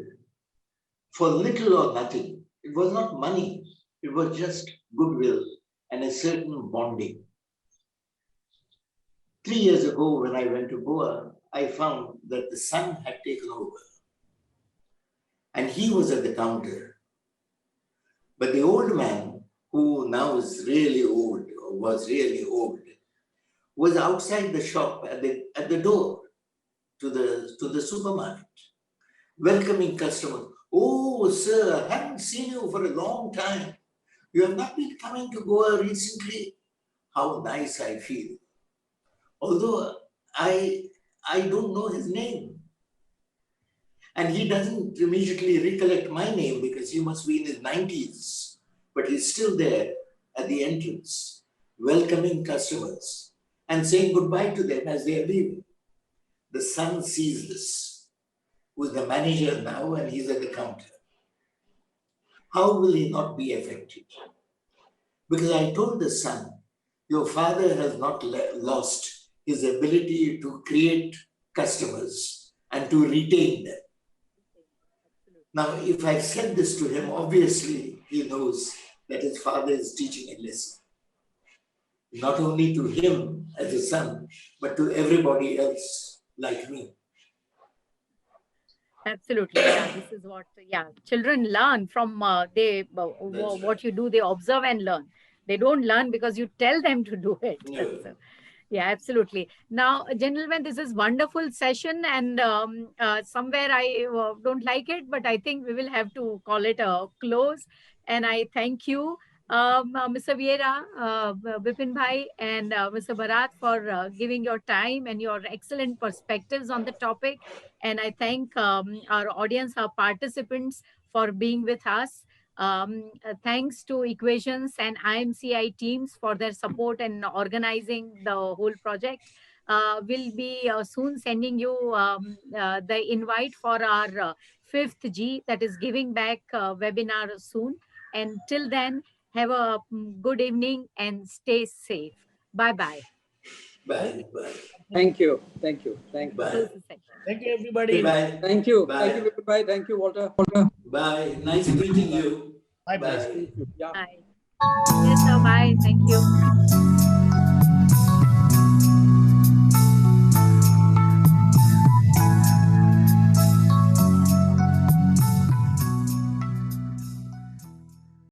for little or nothing. It was not money, it was just goodwill and a certain bonding. 3 years ago, when I went to Goa, I found that the son had taken over, and he was at the counter. But the old man, who now is really old, or was really old, was outside the shop at the door. to the supermarket, welcoming customers. Oh, sir, I haven't seen you for a long time. You have not been coming to Goa recently. How nice I feel. Although I don't know his name. And he doesn't immediately recollect my name because he must be in his 90s. But he's still there at the entrance, welcoming customers and saying goodbye to them as they are leaving. The son sees this, who's the manager now, and he's at the counter. How will he not be affected? Because I told the son, your father has not lost his ability to create customers and to retain them. Now, if I said this to him, obviously he knows that his father is teaching a lesson. Not only to him as a son, but to everybody else like me. Absolutely. Yeah, this is what, yeah, children learn from what you do, they observe and learn. They don't learn because you tell them to do it. No. So, yeah, absolutely. Now, gentlemen, this is wonderful session, and somewhere I don't like it, but I think we will have to call it a close. And I thank you, Mr. Vieira, Bipin Bhai, and Mr. Bharat for giving your time and your excellent perspectives on the topic. And I thank our audience, our participants for being with us. Thanks to Equations and IMCI teams for their support and organizing the whole project. We'll be soon sending you the invite for our fifth G, that is Giving Back webinar soon. And till then, have a good evening and stay safe. Bye-bye. Bye. Bye. Thank you. Thank you. Thank you. Bye. Close the session. Thank you, everybody. Bye. Thank you. Bye. Thank you, Vipin. Thank you, Walter. Bye. Nice meeting you. Bye, Bye. please. Yeah. Bye. Yes, sir. Bye. Thank you.